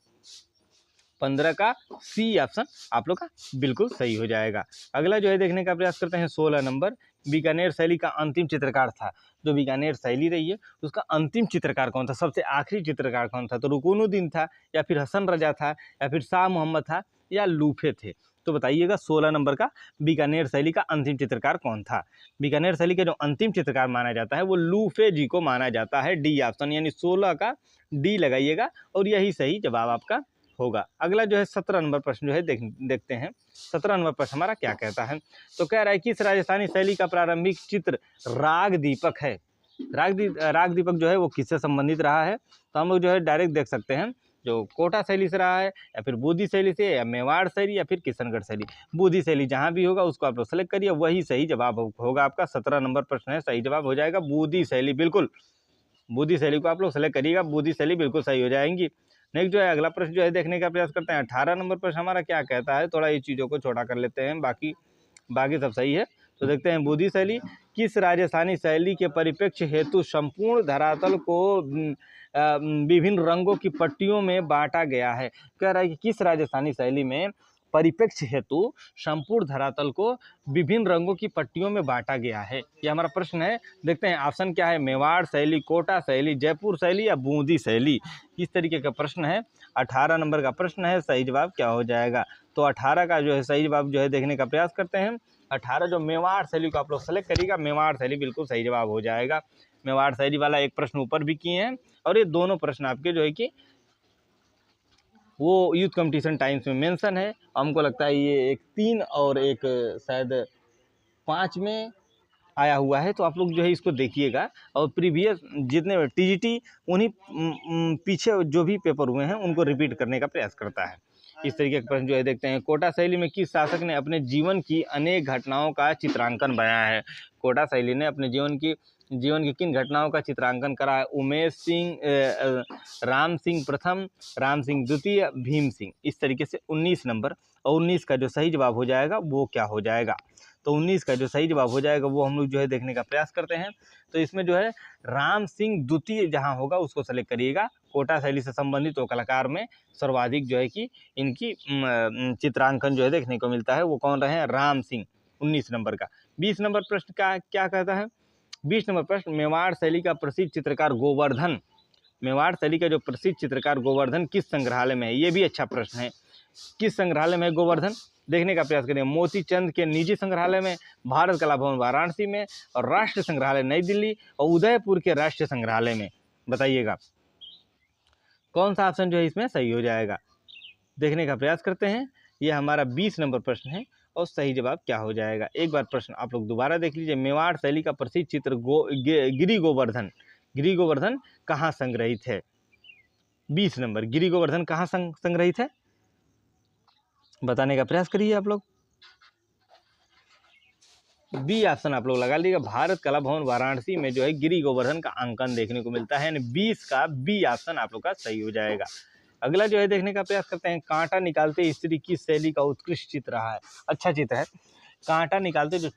15 का सी ऑप्शन आप लोग का बिल्कुल सही हो जाएगा। अगला जो है देखने का प्रयास करते हैं 16 नंबर। बीकानेर शैली का अंतिम चित्रकार था। जो बीकानेर शैली रही है उसका अंतिम चित्रकार कौन था? सबसे आखिरी चित्रकार कौन था? तो रुकुनुद्दीन था, या फिर हसन रजा था, या फिर शाह मोहम्मद था, या लूफे थे? तो बताइएगा 16 नंबर का बीकानेर शैली का अंतिम चित्रकार कौन था? बीकानेर शैली का जो अंतिम चित्रकार माना जाता है वो लूफे जी को माना जाता है, डी ऑप्शन, यानी 16 का डी लगाइएगा और यही सही जवाब आपका होगा। अगला जो है 17 नंबर प्रश्न जो है देखते हैं 17 नंबर प्रश्न हमारा क्या कहता है। तो कह रहा है किस राजस्थानी शैली का प्रारंभिक चित्र राग दीपक है? राग दीपक जो है वो किससे संबंधित रहा है? तो हम लोग जो है डायरेक्ट देख सकते हैं, जो कोटा शैली से रहा है, या फिर बूदी शैली से, या मेवाड़ शैली, या फिर किशनगढ़ शैली। बूदी शैली जहां भी होगा उसको आप लोग सेलेक्ट करिए, वही सही जवाब होगा आपका। 17 नंबर प्रश्न है, सही जवाब हो जाएगा बूदी शैली, बिल्कुल। बूदी शैली को आप लोग सेलेक्ट करिएगा, बूदी शैली बिल्कुल सही हो जाएंगी। नेक्स्ट जो है अगला प्रश्न जो है देखने का प्रयास करते हैं 18 नंबर प्रश्न हमारा क्या कहता है। थोड़ा ये चीज़ों को छोटा कर लेते हैं, बाकी सब सही है। तो देखते हैं बूदी शैली किस राजस्थानी शैली के परिप्रेक्ष्य हेतु संपूर्ण धरातल को विभिन्न रंगों की पट्टियों में बांटा गया है? कह रहा है कि किस राजस्थानी शैली में परिप्रेक्ष्य हेतु संपूर्ण धरातल को विभिन्न रंगों की पट्टियों में बांटा गया है? ये हमारा प्रश्न है। देखते हैं ऑप्शन क्या है, मेवाड़ शैली, कोटा शैली, जयपुर शैली, या बूंदी शैली? किस तरीके का प्रश्न है? 18 नंबर का प्रश्न है, सही जवाब क्या हो जाएगा? तो 18 का जो है सही जवाब जो है देखने का प्रयास करते हैं। 18 जो मेवाड़ शैली को आप लोग सेलेक्ट करिएगा, मेवाड़ शैली बिल्कुल सही जवाब हो जाएगा। मेवाड़ शैली वाला एक प्रश्न ऊपर भी किए हैं, और ये दोनों प्रश्न आपके जो है कि वो यूथ कंपटीशन टाइम्स में मेंशन है। हमको लगता है ये एक 3 और एक शायद 5 में आया हुआ है, तो आप लोग जो है इसको देखिएगा। और प्रीवियस जितने टीजीटी उन्हीं पीछे जो भी पेपर हुए हैं उनको रिपीट करने का प्रयास करता है। इस तरीके के प्रश्न जो है देखते हैं। कोटा शैली में किस शासक ने अपने जीवन की अनेक घटनाओं का चित्रांकन बनाया है? कोटा शैली ने अपने जीवन की किन घटनाओं का चित्रांकन करा है? उमेश सिंह, राम सिंह प्रथम, राम सिंह द्वितीय, भीम सिंह। इस तरीके से 19 नंबर, और 19 का जो सही जवाब हो जाएगा वो क्या हो जाएगा? तो 19 का जो सही जवाब हो जाएगा वो हम लोग जो है देखने का प्रयास करते हैं। तो इसमें जो है राम सिंह द्वितीय जहाँ होगा उसको सेलेक्ट करिएगा। कोटा शैली से संबंधित वो कलाकार में सर्वाधिक जो है कि इनकी चित्रांकन जो है देखने को मिलता है। वो कौन रहे हैं? राम सिंह। 19 नंबर का। 20 नंबर प्रश्न का क्या कहता है? 20 नंबर प्रश्न, मेवाड़ शैली का प्रसिद्ध चित्रकार गोवर्धन, मेवाड़ शैली का जो प्रसिद्ध चित्रकार गोवर्धन किस संग्रहालय में है? ये भी अच्छा प्रश्न है। किस संग्रहालय में है गोवर्धन? देखने का प्रयास करें। मोती चंद के निजी संग्रहालय में, भारत कला भवन वाराणसी में, और राष्ट्रीय संग्रहालय नई दिल्ली, और उदयपुर के राष्ट्रीय संग्रहालय में। बताइएगा कौन सा ऑप्शन जो है इसमें सही हो जाएगा। देखने का प्रयास करते हैं। यह हमारा 20 नंबर प्रश्न है और सही जवाब क्या हो जाएगा। एक बार प्रश्न आप लोग दोबारा देख लीजिए। मेवाड़ शैली का प्रसिद्ध चित्र गिरि गोवर्धन कहाँ संग्रहित है? 20 नंबर, गिरि गोवर्धन कहाँ संग्रहित है? बताने का प्रयास करिए आप लोग। बी ऑप्शन आप लोग लगा लीजिएगा। भारत कला भवन वाराणसी में जो है गिरि गोवर्धन का अंकन देखने को मिलता है, यानी 20 का बी ऑप्शन आप लोग का सही हो जाएगा। अगला जो है देखने का प्रयास करते हैं। कांटा निकालते स्त्री किस शैली का उत्कृष्ट चित्र रहा है? अच्छा चित्र है। कांटा निकालते जो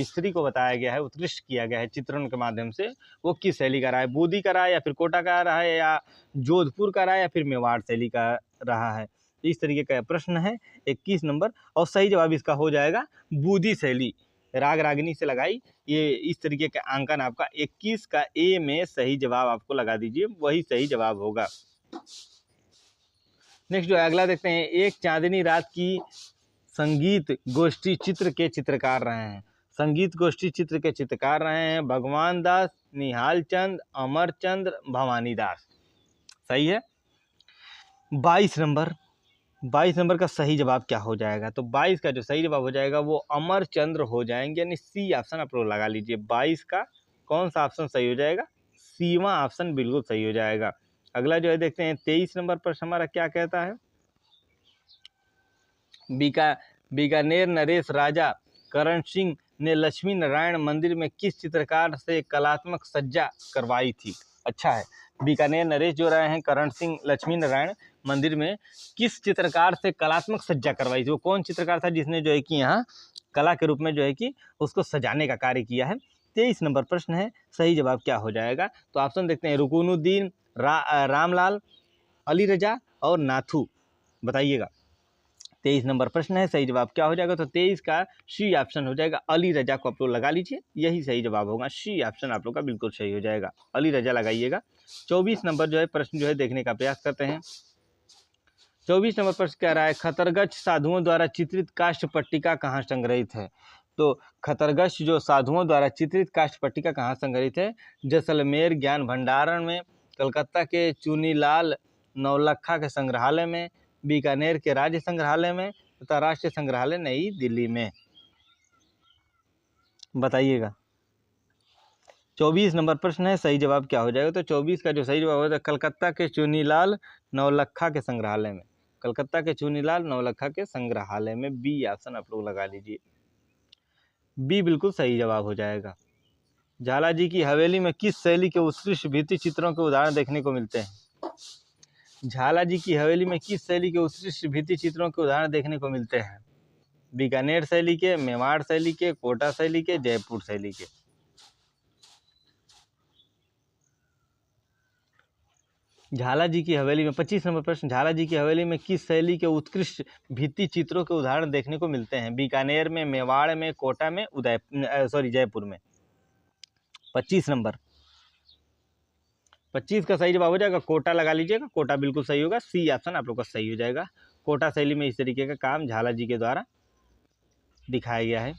स्त्री को बताया गया है, उत्कृष्ट किया गया है चित्रण के माध्यम से, वो किस शैली का रहा है? बूंदी का रहा है, या फिर कोटा का रहा है, या जोधपुर का रहा है, या फिर मेवाड़ शैली का रहा है? इस तरीके का प्रश्न है। 21 नंबर और सही जवाब इसका हो जाएगा बूंदी शैली। राग रागिनी से लगाई, ये इस तरीके का अंकन आपका 21 का ए में सही जवाब आपको लगा दीजिए, वही सही जवाब होगा। नेक्स्ट जो है अगला देखते हैं। एक चांदनी रात की संगीत गोष्ठी चित्र के चित्रकार रहे हैं। संगीत गोष्ठी चित्र के चित्रकार रहे हैं भगवान दास, निहाल चंद, अमर चंद्र, भवानी दास। सही है। 22 नंबर का सही जवाब क्या हो जाएगा? तो 22 का जो सही जवाब हो जाएगा वो अमर चंद्र हो जाएंगे, यानी सी ऑप्शन आप लोग लगा लीजिए। 22 का कौन सा ऑप्शन सही हो जाएगा? सीवां ऑप्शन बिल्कुल सही हो जाएगा। अगला जो है देखते हैं। 23 नंबर प्रश्न हमारा क्या कहता है? बीकानेर नरेश राजा करण सिंह ने लक्ष्मी नारायण मंदिर में किस चित्रकार से कलात्मक सज्जा करवाई थी? अच्छा है। बीकानेर नरेश जो रहे हैं करण सिंह लक्ष्मी नारायण मंदिर में किस चित्रकार से कलात्मक सज्जा करवाई थी? वो कौन चित्रकार था जिसने जो है कि यहाँ कला के रूप में जो है कि उसको सजाने का कार्य किया है? 23 नंबर प्रश्न है। सही जवाब क्या हो जाएगा? तो ऑप्शन देखते हैं। रुकुनुद्दीन, रामलाल, अली रजा और नाथू। बताइएगा 23 नंबर प्रश्न है। सही जवाब क्या हो जाएगा? तो 23 का सी ऑप्शन हो जाएगा। अली रजा को आप लोग लगा लीजिए, यही सही जवाब होगा। सी ऑप्शन आप लोग का बिल्कुल सही हो जाएगा, अली रजा लगाइएगा। 24 नंबर जो है प्रश्न जो है देखने का प्रयास करते हैं। 24 नंबर प्रश्न कह रहा है खतरगच्छ साधुओं द्वारा चित्रित काष्ठ पट्टिका कहाँ संग्रहित है? तो खतरगच्छ जो साधुओं द्वारा चित्रित काष्ठ पट्टिका कहाँ संग्रहित है? जैसलमेर ज्ञान भंडारण में, कलकत्ता के चुनीलाल नौलखा के संग्रहालय में, बीकानेर के राज्य संग्रहालय में, तथा राष्ट्रीय संग्रहालय नई दिल्ली में। बताइएगा 24 नंबर प्रश्न है। सही जवाब क्या हो जाएगा? तो 24 का जो सही जवाब होगा कलकत्ता के चुनीलाल नौलखा के संग्रहालय में, कलकत्ता के चुनीलाल नौलखा के संग्रहालय में। बी ऑप्शन आप लोग लगा लीजिए, बी बिल्कुल सही जवाब हो जाएगा। झाला जी की हवेली में किस शैली के उत्कृष्ट भित्ति चित्रों के उदाहरण देखने को मिलते हैं? झाला जी की हवेली में किस शैली के उत्कृष्ट भित्ति चित्रों के उदाहरण देखने को मिलते हैं? बीकानेर शैली के, मेवाड़ शैली के, कोटा शैली के, जयपुर शैली के। झाला जी की हवेली में 25 नंबर प्रश्न। झाला जी की हवेली में किस शैली के उत्कृष्ट भित्ति चित्रों के उदाहरण देखने को मिलते हैं? बीकानेर में, मेवाड़ में, कोटा में, जयपुर में। 25 नंबर 25 का सही जवाब हो जाएगा कोटा लगा लीजिएगा, कोटा बिल्कुल सही होगा। सी ऑप्शन आप लोग का सही हो जाएगा। कोटा शैली में इस तरीके का काम झाला जी के द्वारा दिखाया गया है।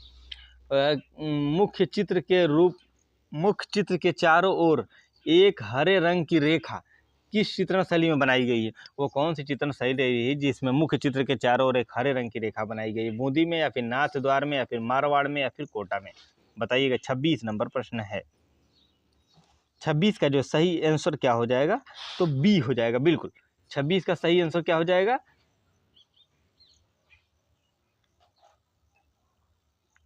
मुख्य चित्र के चारों ओर एक हरे रंग की रेखा किस चित्रण शैली में बनाई गई है? वो कौन सी चित्रण शैली है जिसमें मुख्य चित्र के चारों ओर एक हरे रंग की रेखा बनाई गई है? बूंदी में, या फिर नाथ द्वार में, या फिर मारवाड़ में, या फिर कोटा में? बताइएगा। 26 नंबर प्रश्न है। 26 का जो सही आंसर क्या हो जाएगा? तो बी हो जाएगा बिल्कुल। 26 का सही आंसर क्या हो जाएगा?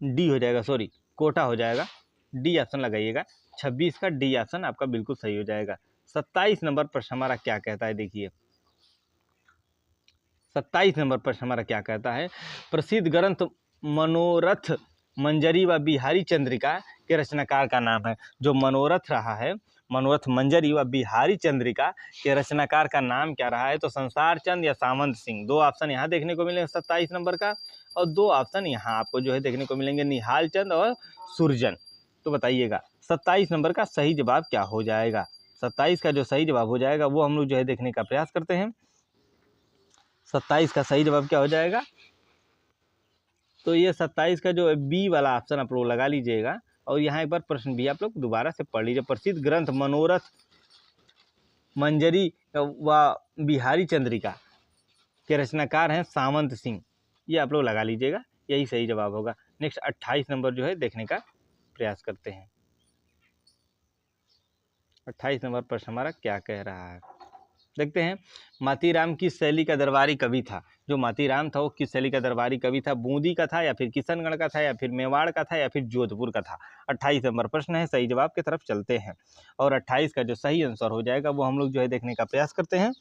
डी हो जाएगा, सॉरी कोटा हो जाएगा। डी ऑप्शन लगाइएगा। 26 का डी ऑप्शन आपका बिल्कुल सही हो जाएगा। 27 नंबर प्रश्न हमारा क्या कहता है? देखिए 27 नंबर प्रश्न हमारा क्या कहता है? प्रसिद्ध ग्रंथ मंजरी व बिहारी चंद्रिका के रचनाकार का नाम है। जो मनोरथ रहा है, मनोरथ मंजरी व बिहारी चंद्रिका के रचनाकार का नाम क्या रहा है? तो संसार चंद या सामंत सिंह। 2 ऑप्शन यहाँ देखने को मिलेंगे 27 नंबर का, और 2 ऑप्शन यहाँ आपको जो है देखने को मिलेंगे निहाल चंद और सुरजन। तो बताइएगा 27 नंबर का सही जवाब क्या हो जाएगा? 27 का जो सही जवाब हो जाएगा वो हम लोग जो है देखने का प्रयास करते हैं। 27 का सही जवाब क्या हो जाएगा? तो ये 27 का जो बी वाला ऑप्शन आप लोग लगा लीजिएगा। और यहाँ एक बार प्रश्न भी आप लोग दोबारा से पढ़ लीजिए। प्रसिद्ध ग्रंथ मनोरथ मंजरी व बिहारी चंद्रिका के रचनाकार हैं सामंत सिंह। ये आप लोग लगा लीजिएगा, यही सही जवाब होगा। नेक्स्ट 28 नंबर जो है देखने का प्रयास करते हैं। 28 नंबर प्रश्न हमारा क्या कह रहा है, देखते हैं। मातीराम किस शैली का दरबारी कवि था? जो मातीराम था वो किस शैली का दरबारी कवि था? बूंदी का था, या फिर किशनगढ़ का था, या फिर मेवाड़ का था, या फिर जोधपुर का था? 28 नंबर प्रश्न है, सही जवाब की तरफ चलते हैं। और 28 का जो सही आंसर हो जाएगा वो हम लोग जो है देखने का प्रयास करते हैं।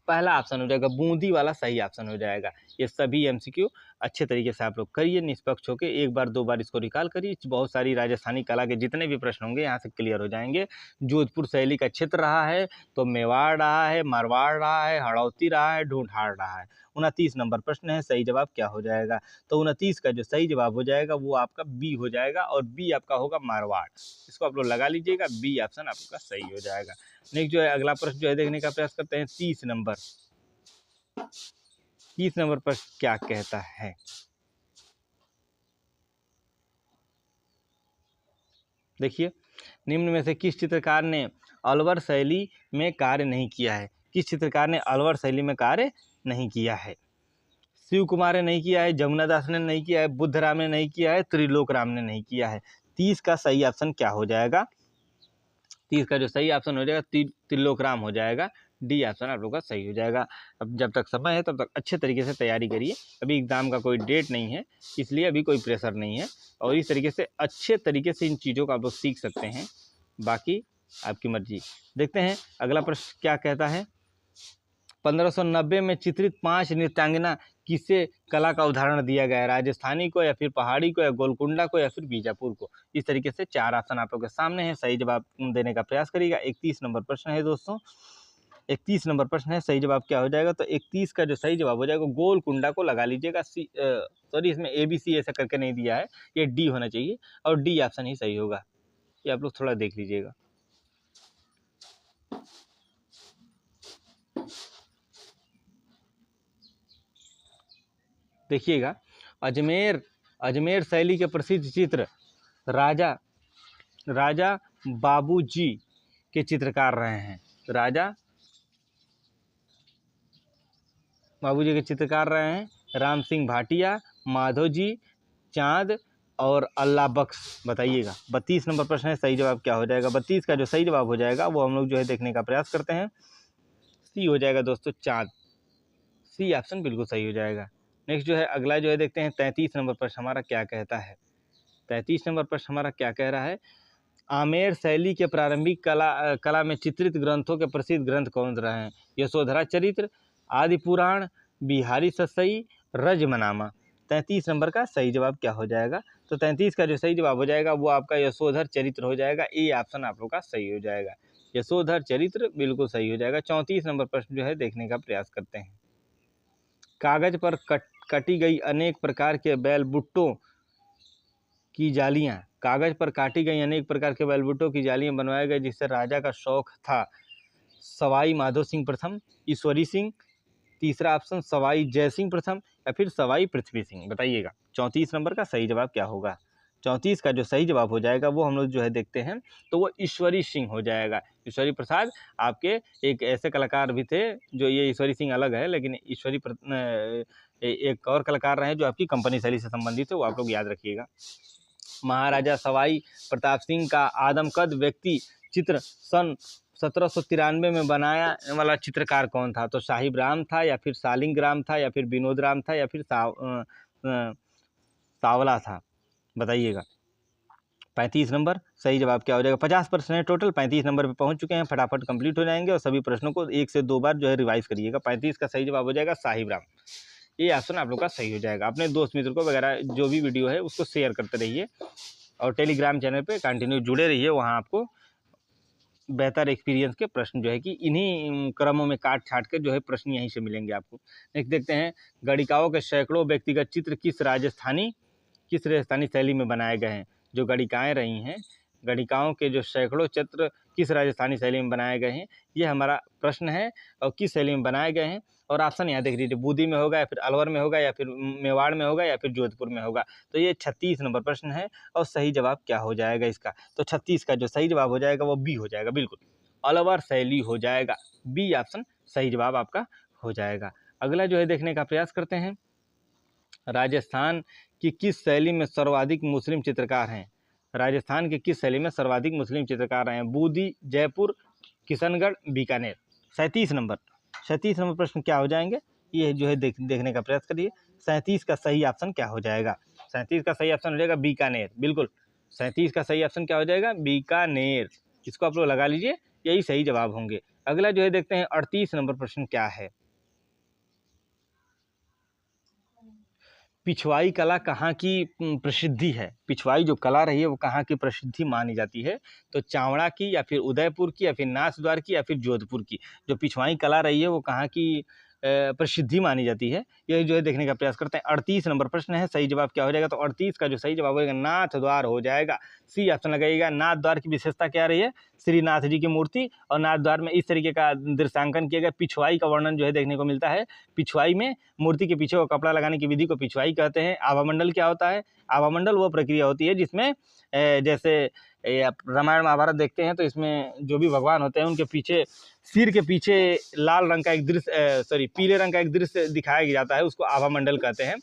पहला ऑप्शन हो जाएगा, बूंदी वाला सही ऑप्शन हो जाएगा। ये सभी एमसीक्यू अच्छे तरीके से आप लोग करिए, निष्पक्ष होकर एक बार 2 बार इसको रिकॉल करिए। बहुत सारी राजस्थानी कला के जितने भी प्रश्न होंगे यहाँ से क्लियर हो जाएंगे। जोधपुर शैली का क्षेत्र रहा है तो मेवाड़ रहा है, मारवाड़ रहा है, हड़ौती रहा है, ढूंढाड़ रहा है। 29 नंबर प्रश्न है, सही जवाब क्या हो जाएगा? तो 29 का जो सही जवाब हो जाएगा वो आपका बी हो जाएगा, और बी आपका होगा मारवाड़। इसको आप लोग लगा लीजिएगा, बी ऑप्शन आपका सही हो जाएगा। नेक्स्ट जो है अगला प्रश्न जो है देखने का प्रयास करते हैं। 30 नंबर प्रश्न क्या कहता है? देखिए, निम्न में से किस चित्रकार ने अलवर शैली में कार्य नहीं किया है? किस चित्रकार ने अलवर शैली में कार्य नहीं किया है? शिव कुमार ने नहीं किया है, जमुना दास ने नहीं किया है, बुद्धराम ने नहीं किया है, त्रिलोक राम ने नहीं किया है। 30 का सही ऑप्शन क्या हो जाएगा? 30 का जो सही ऑप्शन हो जाएगा त्रिलोक राम हो जाएगा। डी ऑप्शन आप लोग का सही हो जाएगा। अब जब तक समय है तब तक अच्छे तरीके से तैयारी करिए। अभी एग्ज़ाम का कोई डेट नहीं है, इसलिए अभी कोई प्रेशर नहीं है, और इस तरीके से अच्छे तरीके से इन चीज़ों को आप लोग सीख सकते हैं। बाकी आपकी मर्जी। देखते हैं अगला प्रश्न क्या कहता है। 1590 में चित्रित 5 नृत्यांगना किसे कला का उदाहरण दिया गया है? राजस्थानी को, या फिर पहाड़ी को, या गोलकुंडा को, या फिर बीजापुर को? इस तरीके से 4 ऑप्शन आप लोगों के सामने है, सही जवाब देने का प्रयास करिएगा। 31 नंबर प्रश्न है दोस्तों, 31 नंबर प्रश्न है, सही जवाब क्या हो जाएगा? तो 31 का जो सही जवाब हो जाएगा गोलकुंडा को लगा लीजिएगा। सॉरी, इसमें ABC ऐसा करके नहीं दिया है, ये डी होना चाहिए, और डी ऑप्शन ही सही होगा। ये आप लोग थोड़ा देख लीजिएगा। देखिएगा, अजमेर शैली के प्रसिद्ध चित्र राजा बाबूजी के चित्रकार रहे हैं। राजा बाबूजी के चित्रकार रहे हैं राम सिंह भाटिया, माधोजी, चांद और अल्लाह बख्श। बताइएगा 32 नंबर प्रश्न है, सही जवाब क्या हो जाएगा? 32 का जो सही जवाब हो जाएगा वो हम लोग जो है देखने का प्रयास करते हैं। सी हो जाएगा दोस्तों, चांद। सी ऑप्शन बिल्कुल सही हो जाएगा। नेक्स्ट जो है अगला जो है देखते हैं 33 नंबर प्रश्न हमारा क्या कहता है। 33 नंबर प्रश्न हमारा क्या कह रहा है? आमेर शैली के प्रारंभिक कला में चित्रित ग्रंथों के प्रसिद्ध ग्रंथ कौन रहे हैं? यशोधरा चरित्र, आदि पुराण, बिहारी सतसई, रजमनामा। 33 नंबर का सही जवाब क्या हो जाएगा? तो 33 का जो सही जवाब हो जाएगा वो आपका यशोधर चरित्र हो जाएगा। ए ऑप्शन आप लोग का सही हो जाएगा, यशोधर चरित्र बिल्कुल सही हो जाएगा। 34 नंबर प्रश्न जो है देखने का प्रयास करते हैं। कागज पर कटी गई अनेक प्रकार के बैलबुट्टों की जालियां, कागज पर काटी गई अनेक प्रकार के बैलबुट्टों की जालियां बनवाए गए जिससे राजा का शौक था। सवाई माधो सिंह प्रथम, ईश्वरी सिंह, तीसरा ऑप्शन सवाई जय सिंह प्रथम, या फिर सवाई पृथ्वी सिंह। बताइएगा 34 नंबर का सही जवाब क्या होगा? 34 का जो सही जवाब हो जाएगा वो हम लोग जो है देखते हैं, तो वो ईश्वरी सिंह हो जाएगा। ईश्वरी प्रसाद आपके एक ऐसे कलाकार भी थे, जो ये ईश्वरी सिंह अलग है, लेकिन एक और कलाकार रहे जो आपकी कंपनी शैली से संबंधित है, वो आप लोग याद रखिएगा। महाराजा सवाई प्रताप सिंह का आदमकद व्यक्ति चित्र सन 1793 में बनाया वाला चित्रकार कौन था? तो साहिब राम था, या फिर सालिंग राम था, या फिर विनोद राम था, या फिर सावला था। बताइएगा 35 नंबर सही जवाब क्या हो जाएगा? 50 प्रश्न है टोटल, 35 नंबर पे पहुंच चुके हैं, फटाफट कंप्लीट हो जाएंगे, और सभी प्रश्नों को 1 से 2 बार जो है रिवाइज करिएगा। 35 का सही जवाब हो जाएगा साहिब राम। ये ऑप्शन आप लोग का सही हो जाएगा। अपने दोस्त मित्र को वगैरह जो भी वीडियो है उसको शेयर करते रहिए और टेलीग्राम चैनल पे कंटिन्यू जुड़े रहिए, वहाँ आपको बेहतर एक्सपीरियंस के प्रश्न जो है कि इन्हीं क्रमों में काट छाट के जो है प्रश्न यहीं से मिलेंगे आपको। नेक्स्ट देखते हैं, गणिकाओं के सैकड़ों व्यक्तिगत चित्र किस राजस्थानी शैली में बनाए गए हैं। जो गणिकाएँ रही हैं, गणिकाओं के जो सैकड़ों चित्र किस राजस्थानी शैली में बनाए गए हैं, ये हमारा प्रश्न है। और किस शैली में बनाए गए हैं, और ऑप्शन यहाँ देख लीजिए, बूंदी में होगा या फिर अलवर में होगा या फिर मेवाड़ में होगा या फिर जोधपुर में होगा। तो ये 36 नंबर प्रश्न है और सही जवाब क्या हो जाएगा इसका, तो 36 का जो सही जवाब हो जाएगा वो बी हो जाएगा, बिल्कुल अलवर शैली हो जाएगा। बी ऑप्शन सही जवाब आपका हो जाएगा। अगला जो है देखने का प्रयास करते हैं, राजस्थान की किस शैली में सर्वाधिक मुस्लिम चित्रकार हैं। राजस्थान की किस शैली में सर्वाधिक मुस्लिम चित्रकार हैं। बूंदी, जयपुर, किशनगढ़, बीकानेर। 37 नंबर प्रश्न क्या हो जाएंगे, ये जो है देखने का प्रयास करिए। 37 का सही ऑप्शन क्या हो जाएगा। 37 का सही ऑप्शन हो जाएगा बीकानेर, बिल्कुल 37 का सही ऑप्शन क्या हो जाएगा, बीकानेर। इसको आप लोग लगा लीजिए, यही सही जवाब होंगे। अगला जो है देखते हैं 38 नंबर प्रश्न क्या है, पिछवाई कला कहाँ की प्रसिद्धि है। पिछवाई जो कला रही है वो कहाँ की प्रसिद्धि मानी जाती है, तो चावड़ा की या फिर उदयपुर की या फिर नाथद्वार की या फिर जोधपुर की। जो पिछवाई कला रही है वो कहाँ की प्रसिद्धि मानी जाती है, यही जो है देखने का प्रयास करते हैं। 38 नंबर प्रश्न है, सही जवाब क्या हो जाएगा, तो 38 का जो सही जवाब होगा नाथद्वार हो जाएगा। सी ऑप्शन लगेगा। नाथद्वार की विशेषता क्या रही है, श्रीनाथ जी की मूर्ति और नाथद्वार में इस तरीके का दृश्यांकन किया गया। पिछवाई का वर्णन जो है देखने को मिलता है। पिछवाई में मूर्ति के पीछे वो कपड़ा लगाने की विधि को पिछवाई कहते हैं। आभामंडल क्या होता है, आभामंडल वो प्रक्रिया होती है जिसमें जैसे आप रामायण महाभारत देखते हैं तो इसमें जो भी भगवान होते हैं उनके पीछे, सिर के पीछे लाल रंग का एक दृश्य पीले रंग का एक दृश्य दिखाया जाता है, उसको आभामंडल कहते हैं।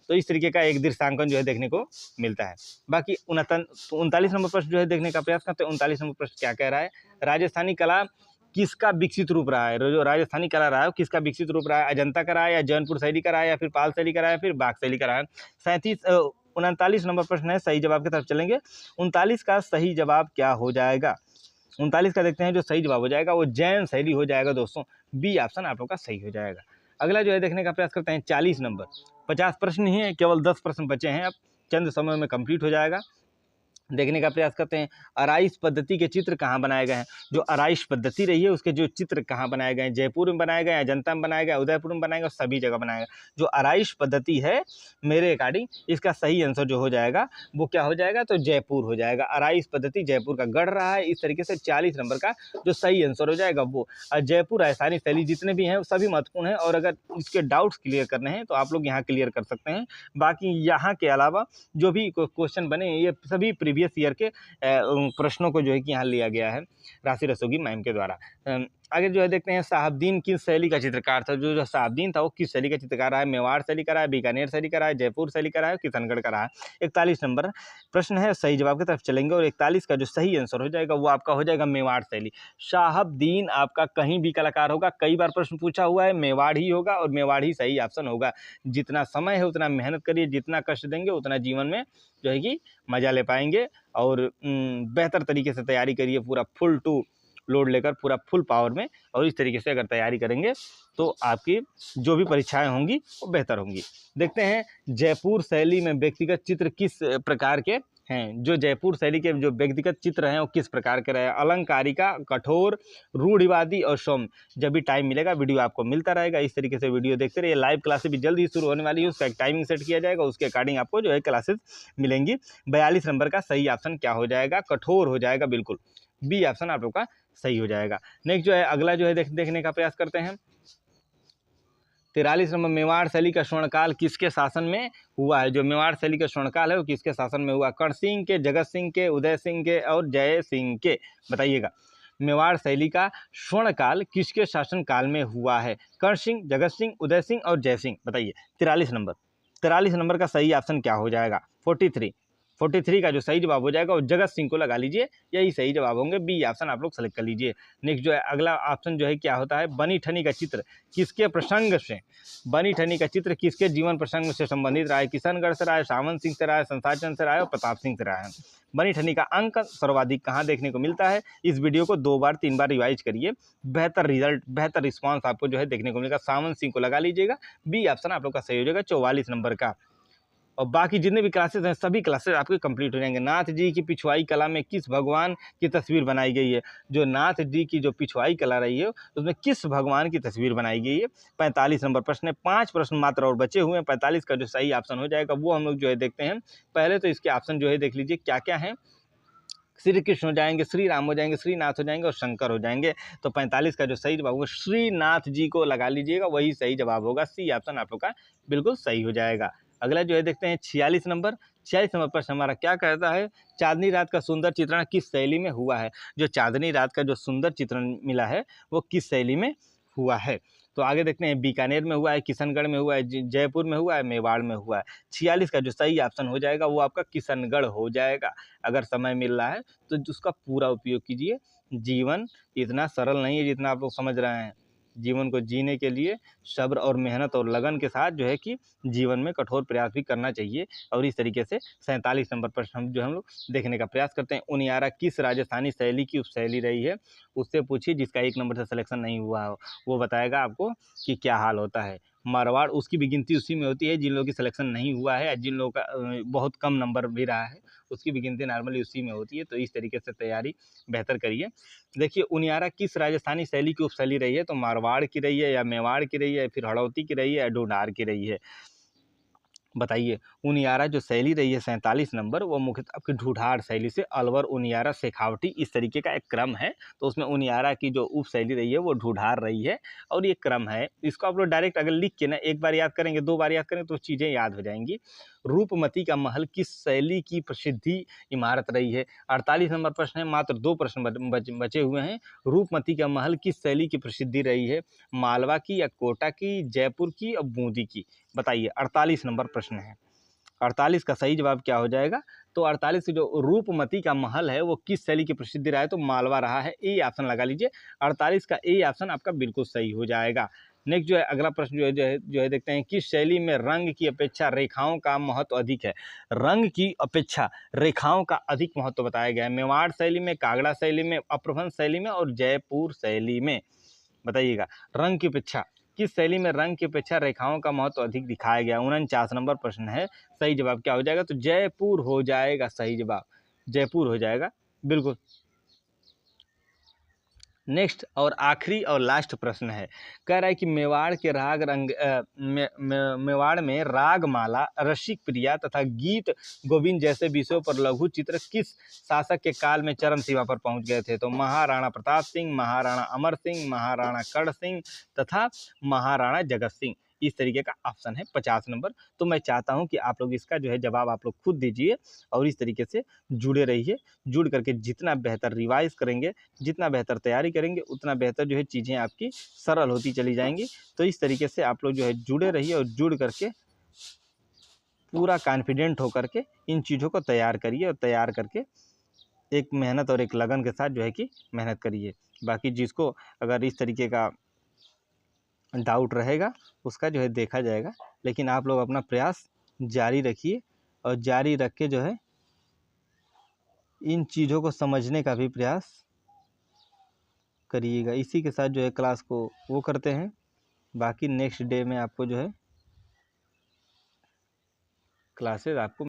तो इस तरीके का एक दृश्यांकन जो है देखने को मिलता है। बाकी 39 नंबर प्रश्न जो है देखने का प्रयास करते हैं। 39 नंबर प्रश्न क्या कह रहा है, राजस्थानी कला किसका विकसित रूप रहा है। जो राजस्थानी कला रहा है किसका विकसित रूप रहा है, अजंता का रहा है या जौनपुर शैली का रहा है या फिर पाल शैली का रहा है या फिर बाघ शैली का रहा है। 39 नंबर प्रश्न है, सही जवाब की तरफ चलेंगे। 39 का सही जवाब क्या हो जाएगा, 39 का देखते हैं जो सही जवाब हो जाएगा वो जैन शैली हो जाएगा दोस्तों। बी ऑप्शन आप लोग का सही हो जाएगा। अगला जो है देखने का प्रयास करते हैं 40 नंबर। 50 प्रश्न ही है, केवल 10 प्रश्न बचे हैं, अब चंद समय में कंप्लीट हो जाएगा। देखने का प्रयास करते हैं, आराइश पद्धति के चित्र कहाँ बनाए गए हैं। जो आराइश पद्धति रही है उसके जो चित्र कहाँ बनाए गए हैं, जयपुर में बनाए गए, अजंता में बनाए गए, उदयपुर में बनाए गए, सभी जगह बनाए गए। जो आराइश पद्धति है मेरे अकॉर्डिंग इसका सही आंसर जो हो जाएगा वो क्या हो जाएगा, तो जयपुर हो जाएगा। आराइश पद्धति जयपुर का गढ़ रहा है। इस तरीके से 40 नंबर का जो सही आंसर हो जाएगा वो। जयपुर राजस्थानी शैली जितने भी हैं वो सभी महत्वपूर्ण हैं, और अगर इसके डाउट्स क्लियर करने हैं तो आप लोग यहाँ क्लियर कर सकते हैं। बाकी यहाँ के अलावा जो भी क्वेश्चन बने ये सभी प्रीवियस ईयर के प्रश्नों को जो है कि यहाँ लिया गया है राशि रसोगी मैम के द्वारा। आगे जो है देखते हैं, साहबदीन किस शैली का चित्रकार था। जो साहबदीन था वो किस शैली का चित्रकार रहा है, मेवाड़ शैली का रहा है, बीकानेर शैली का रहा है, जयपुर शैली का रहा है, किशनगढ़ का रहा है। 41 नंबर प्रश्न है, सही जवाब की तरफ चलेंगे और 41 का जो सही आंसर हो जाएगा वो आपका हो जाएगा मेवाड़ शैली। साहबदीन आपका कहीं भी कलाकार होगा, कई बार प्रश्न पूछा हुआ है, मेवाड़ ही होगा और मेवाड़ ही सही ऑप्शन होगा। जितना समय है उतना मेहनत करिए, जितना कष्ट देंगे उतना जीवन में जो है कि मजा ले पाएंगे, और बेहतर तरीके से तैयारी करिए, पूरा फुल टू लोड लेकर पूरा फुल पावर में। और इस तरीके से अगर तैयारी करेंगे तो आपकी जो भी परीक्षाएं होंगी वो बेहतर होंगी। देखते हैं जयपुर शैली में व्यक्तिगत चित्र किस प्रकार के हैं। जो जयपुर शैली के जो व्यक्तिगत चित्र हैं वो किस प्रकार के रहे, अलंकारिका, कठोर, रूढ़िवादी और सौम्य। जब भी टाइम मिलेगा वीडियो आपको मिलता रहेगा, इस तरीके से वीडियो देखते रहिए। लाइव क्लासेस भी जल्द ही शुरू होने वाली है, उसका एक टाइमिंग सेट किया जाएगा, उसके अकॉर्डिंग आपको जो है क्लासेस मिलेंगी। 42 नंबर का सही ऑप्शन क्या हो जाएगा, कठोर हो जाएगा, बिल्कुल बी ऑप्शन आप लोग का सही हो जाएगा। नेक्स्ट जो है अगला जो है देखने का प्रयास करते हैं। 43 नंबर, मेवाड़ शैली का स्वर्णकाल किसके शासन में हुआ है। जो मेवाड़ शैली का स्वर्णकाल है वो किसके शासन में हुआ, कर्ण सिंह के, जगत सिंह के, उदय सिंह के और जय सिंह के। बताइएगा मेवाड़ शैली का स्वर्णकाल किसके शासन काल में हुआ है, कर्ण सिंह, जगत सिंह, उदय सिंह और जय सिंह। बताइए 43 नंबर का सही ऑप्शन क्या हो जाएगा, 43 43 का जो सही जवाब हो जाएगा वो जगत सिंह को लगा लीजिए, यही सही जवाब होंगे। बी ऑप्शन आप लोग सेलेक्ट कर लीजिए। नेक्स्ट जो है अगला ऑप्शन जो है क्या होता है, बनी ठनी का चित्र किसके प्रसंग से, बनी ठनी का चित्र किसके जीवन प्रसंग से संबंधित रहा है? किशनगढ़ से रहा है, सामंत सिंह से रहा है, संसार चंद से रहा है और प्रताप सिंह से रहा है। बनी ठनी का अंक सर्वाधिक कहाँ देखने को मिलता है? इस वीडियो को 2 बार 3 बार रिवाइज करिए, बेहतर रिजल्ट बेहतर रिस्पांस आपको जो है देखने को मिलेगा। सामंत सिंह को लगा लीजिएगा, बी ऑप्शन आप लोग का सही हो जाएगा 44 नंबर का। और बाकी जितने भी क्लासेस हैं सभी क्लासेस आपके कंप्लीट हो जाएंगे। नाथ जी की पिछवाई कला में किस भगवान की तस्वीर बनाई गई है? जो नाथ जी की जो पिछवाई कला रही है उसमें किस भगवान की तस्वीर बनाई गई है? 45 नंबर प्रश्न है। 5 प्रश्न मात्र और बचे हुए हैं। 45 का जो सही ऑप्शन हो जाएगा वो हम लोग जो है देखते हैं। पहले तो इसके ऑप्शन जो है देख लीजिए क्या क्या है। श्री कृष्ण हो जाएंगे, श्री राम हो जाएंगे, श्रीनाथ हो जाएंगे और शंकर हो जाएंगे। तो 45 का जो सही जवाब होगा श्रीनाथ जी को लगा लीजिएगा, वही सही जवाब होगा। सी ऑप्शन आप लोग का बिल्कुल सही हो जाएगा। अगला जो है देखते हैं 46 नंबर। 46 नंबर प्रश्न हमारा क्या कहता है, चांदनी रात का सुंदर चित्रण किस शैली में हुआ है? जो चांदनी रात का जो सुंदर चित्रण मिला है वो किस शैली में हुआ है? तो आगे देखते हैं बीकानेर में हुआ है, किशनगढ़ में हुआ है, जयपुर में हुआ है, मेवाड़ में हुआ है। 46 का जो सही ऑप्शन हो जाएगा वो आपका किशनगढ़ हो जाएगा। अगर समय मिल रहा है तो उसका पूरा उपयोग कीजिए। जीवन इतना सरल नहीं है जितना आप लोग समझ रहे हैं। जीवन को जीने के लिए सब्र और मेहनत और लगन के साथ जो है कि जीवन में कठोर प्रयास भी करना चाहिए। और इस तरीके से 47 नंबर प्रश्न हम लोग देखने का प्रयास करते हैं। उनियारा किस राजस्थानी शैली की उपशैली रही है? उससे पूछिए जिसका 1 नंबर से सिलेक्शन नहीं हुआ हो, वो बताएगा आपको कि क्या हाल होता है। मारवाड़ उसकी भी गिनती उसी में होती है जिन लोगों की सिलेक्शन नहीं हुआ है, जिन लोगों का बहुत कम नंबर भी रहा है उसकी भी गिनती नॉर्मली उसी में होती है। तो इस तरीके से तैयारी बेहतर करिए। देखिए उनियारा किस राजस्थानी शैली की उपशैली रही है? तो मारवाड़ की रही है या मेवाड़ की रही है, फिर हड़ौती की रही है या ढूंढार की रही है? बताइए। उनियारा जो शैली रही है 47 नंबर वो मुख्यतः आपकी ढूंढार शैली से अलवर, उनियारा, शेखावटी इस तरीके का एक क्रम है। तो उसमें उनियारा की जो उप शैली रही है वो ढूंढार रही है और ये क्रम है। इसको आप लोग डायरेक्ट अगर लिख के ना एक बार याद करेंगे, 2 बार याद करेंगे तो चीज़ें याद हो जाएंगी। रूपमती का महल किस शैली की प्रसिद्धि इमारत रही है? 48 नंबर प्रश्न है, मात्र 2 प्रश्न बचे हुए हैं। रूपमती का महल किस शैली की प्रसिद्धि रही है? मालवा की या कोटा की, जयपुर की और बूंदी की? बताइए। 48 नंबर प्रश्न है। 48 का सही जवाब क्या हो जाएगा? तो 48 जो रूपमती का महल है वो किस शैली की प्रसिद्धि रहा है? तो मालवा रहा है। ए ऑप्शन लगा लीजिए। 48 का ए ऑप्शन आपका बिल्कुल सही हो जाएगा। नेक्स्ट जो है अगला प्रश्न जो है देखते हैं, किस शैली में रंग की अपेक्षा रेखाओं का महत्व अधिक है? रंग की अपेक्षा रेखाओं का अधिक महत्व बताया गया है। मेवाड़ शैली में, कांगड़ा शैली में, अपभ्रंश शैली में और जयपुर शैली में? बताइएगा। रंग की अपेक्षा किस शैली में रंग की अपेक्षा रेखाओं का महत्व अधिक दिखाया गया? 49 नंबर प्रश्न है। सही जवाब क्या हो जाएगा? तो जयपुर हो जाएगा सही जवाब, जयपुर हो जाएगा बिल्कुल। नेक्स्ट और आखिरी और लास्ट प्रश्न है, कह रहा है कि मेवाड़ के राग रंग मेवाड़ में रागमाला, रसिक प्रिया तथा गीत गोविंद जैसे विषयों पर लघु चित्र किस शासक के काल में चरम सीमा पर पहुंच गए थे? तो महाराणा प्रताप सिंह, महाराणा अमर सिंह, महाराणा कर्ण सिंह तथा महाराणा जगत सिंह। इस तरीके का ऑप्शन है 50 नंबर। तो मैं चाहता हूं कि आप लोग इसका जो है जवाब आप लोग खुद दीजिए और इस तरीके से जुड़े रहिए। जुड़ करके जितना बेहतर रिवाइज करेंगे, जितना बेहतर तैयारी करेंगे उतना बेहतर जो है चीज़ें आपकी सरल होती चली जाएंगी। तो इस तरीके से आप लोग जो है जुड़े रहिए और जुड़ करके पूरा कॉन्फिडेंट होकर के इन चीज़ों को तैयार करिए और तैयार करके एक मेहनत और एक लगन के साथ जो है कि मेहनत करिए। बाकी जिसको अगर इस तरीके का डाउट रहेगा उसका जो है देखा जाएगा, लेकिन आप लोग अपना प्रयास जारी रखिए और जारी रख के जो है इन चीज़ों को समझने का भी प्रयास करिएगा। इसी के साथ जो है क्लास को वो करते हैं। बाकी नेक्स्ट डे में आपको जो है क्लासेस आपको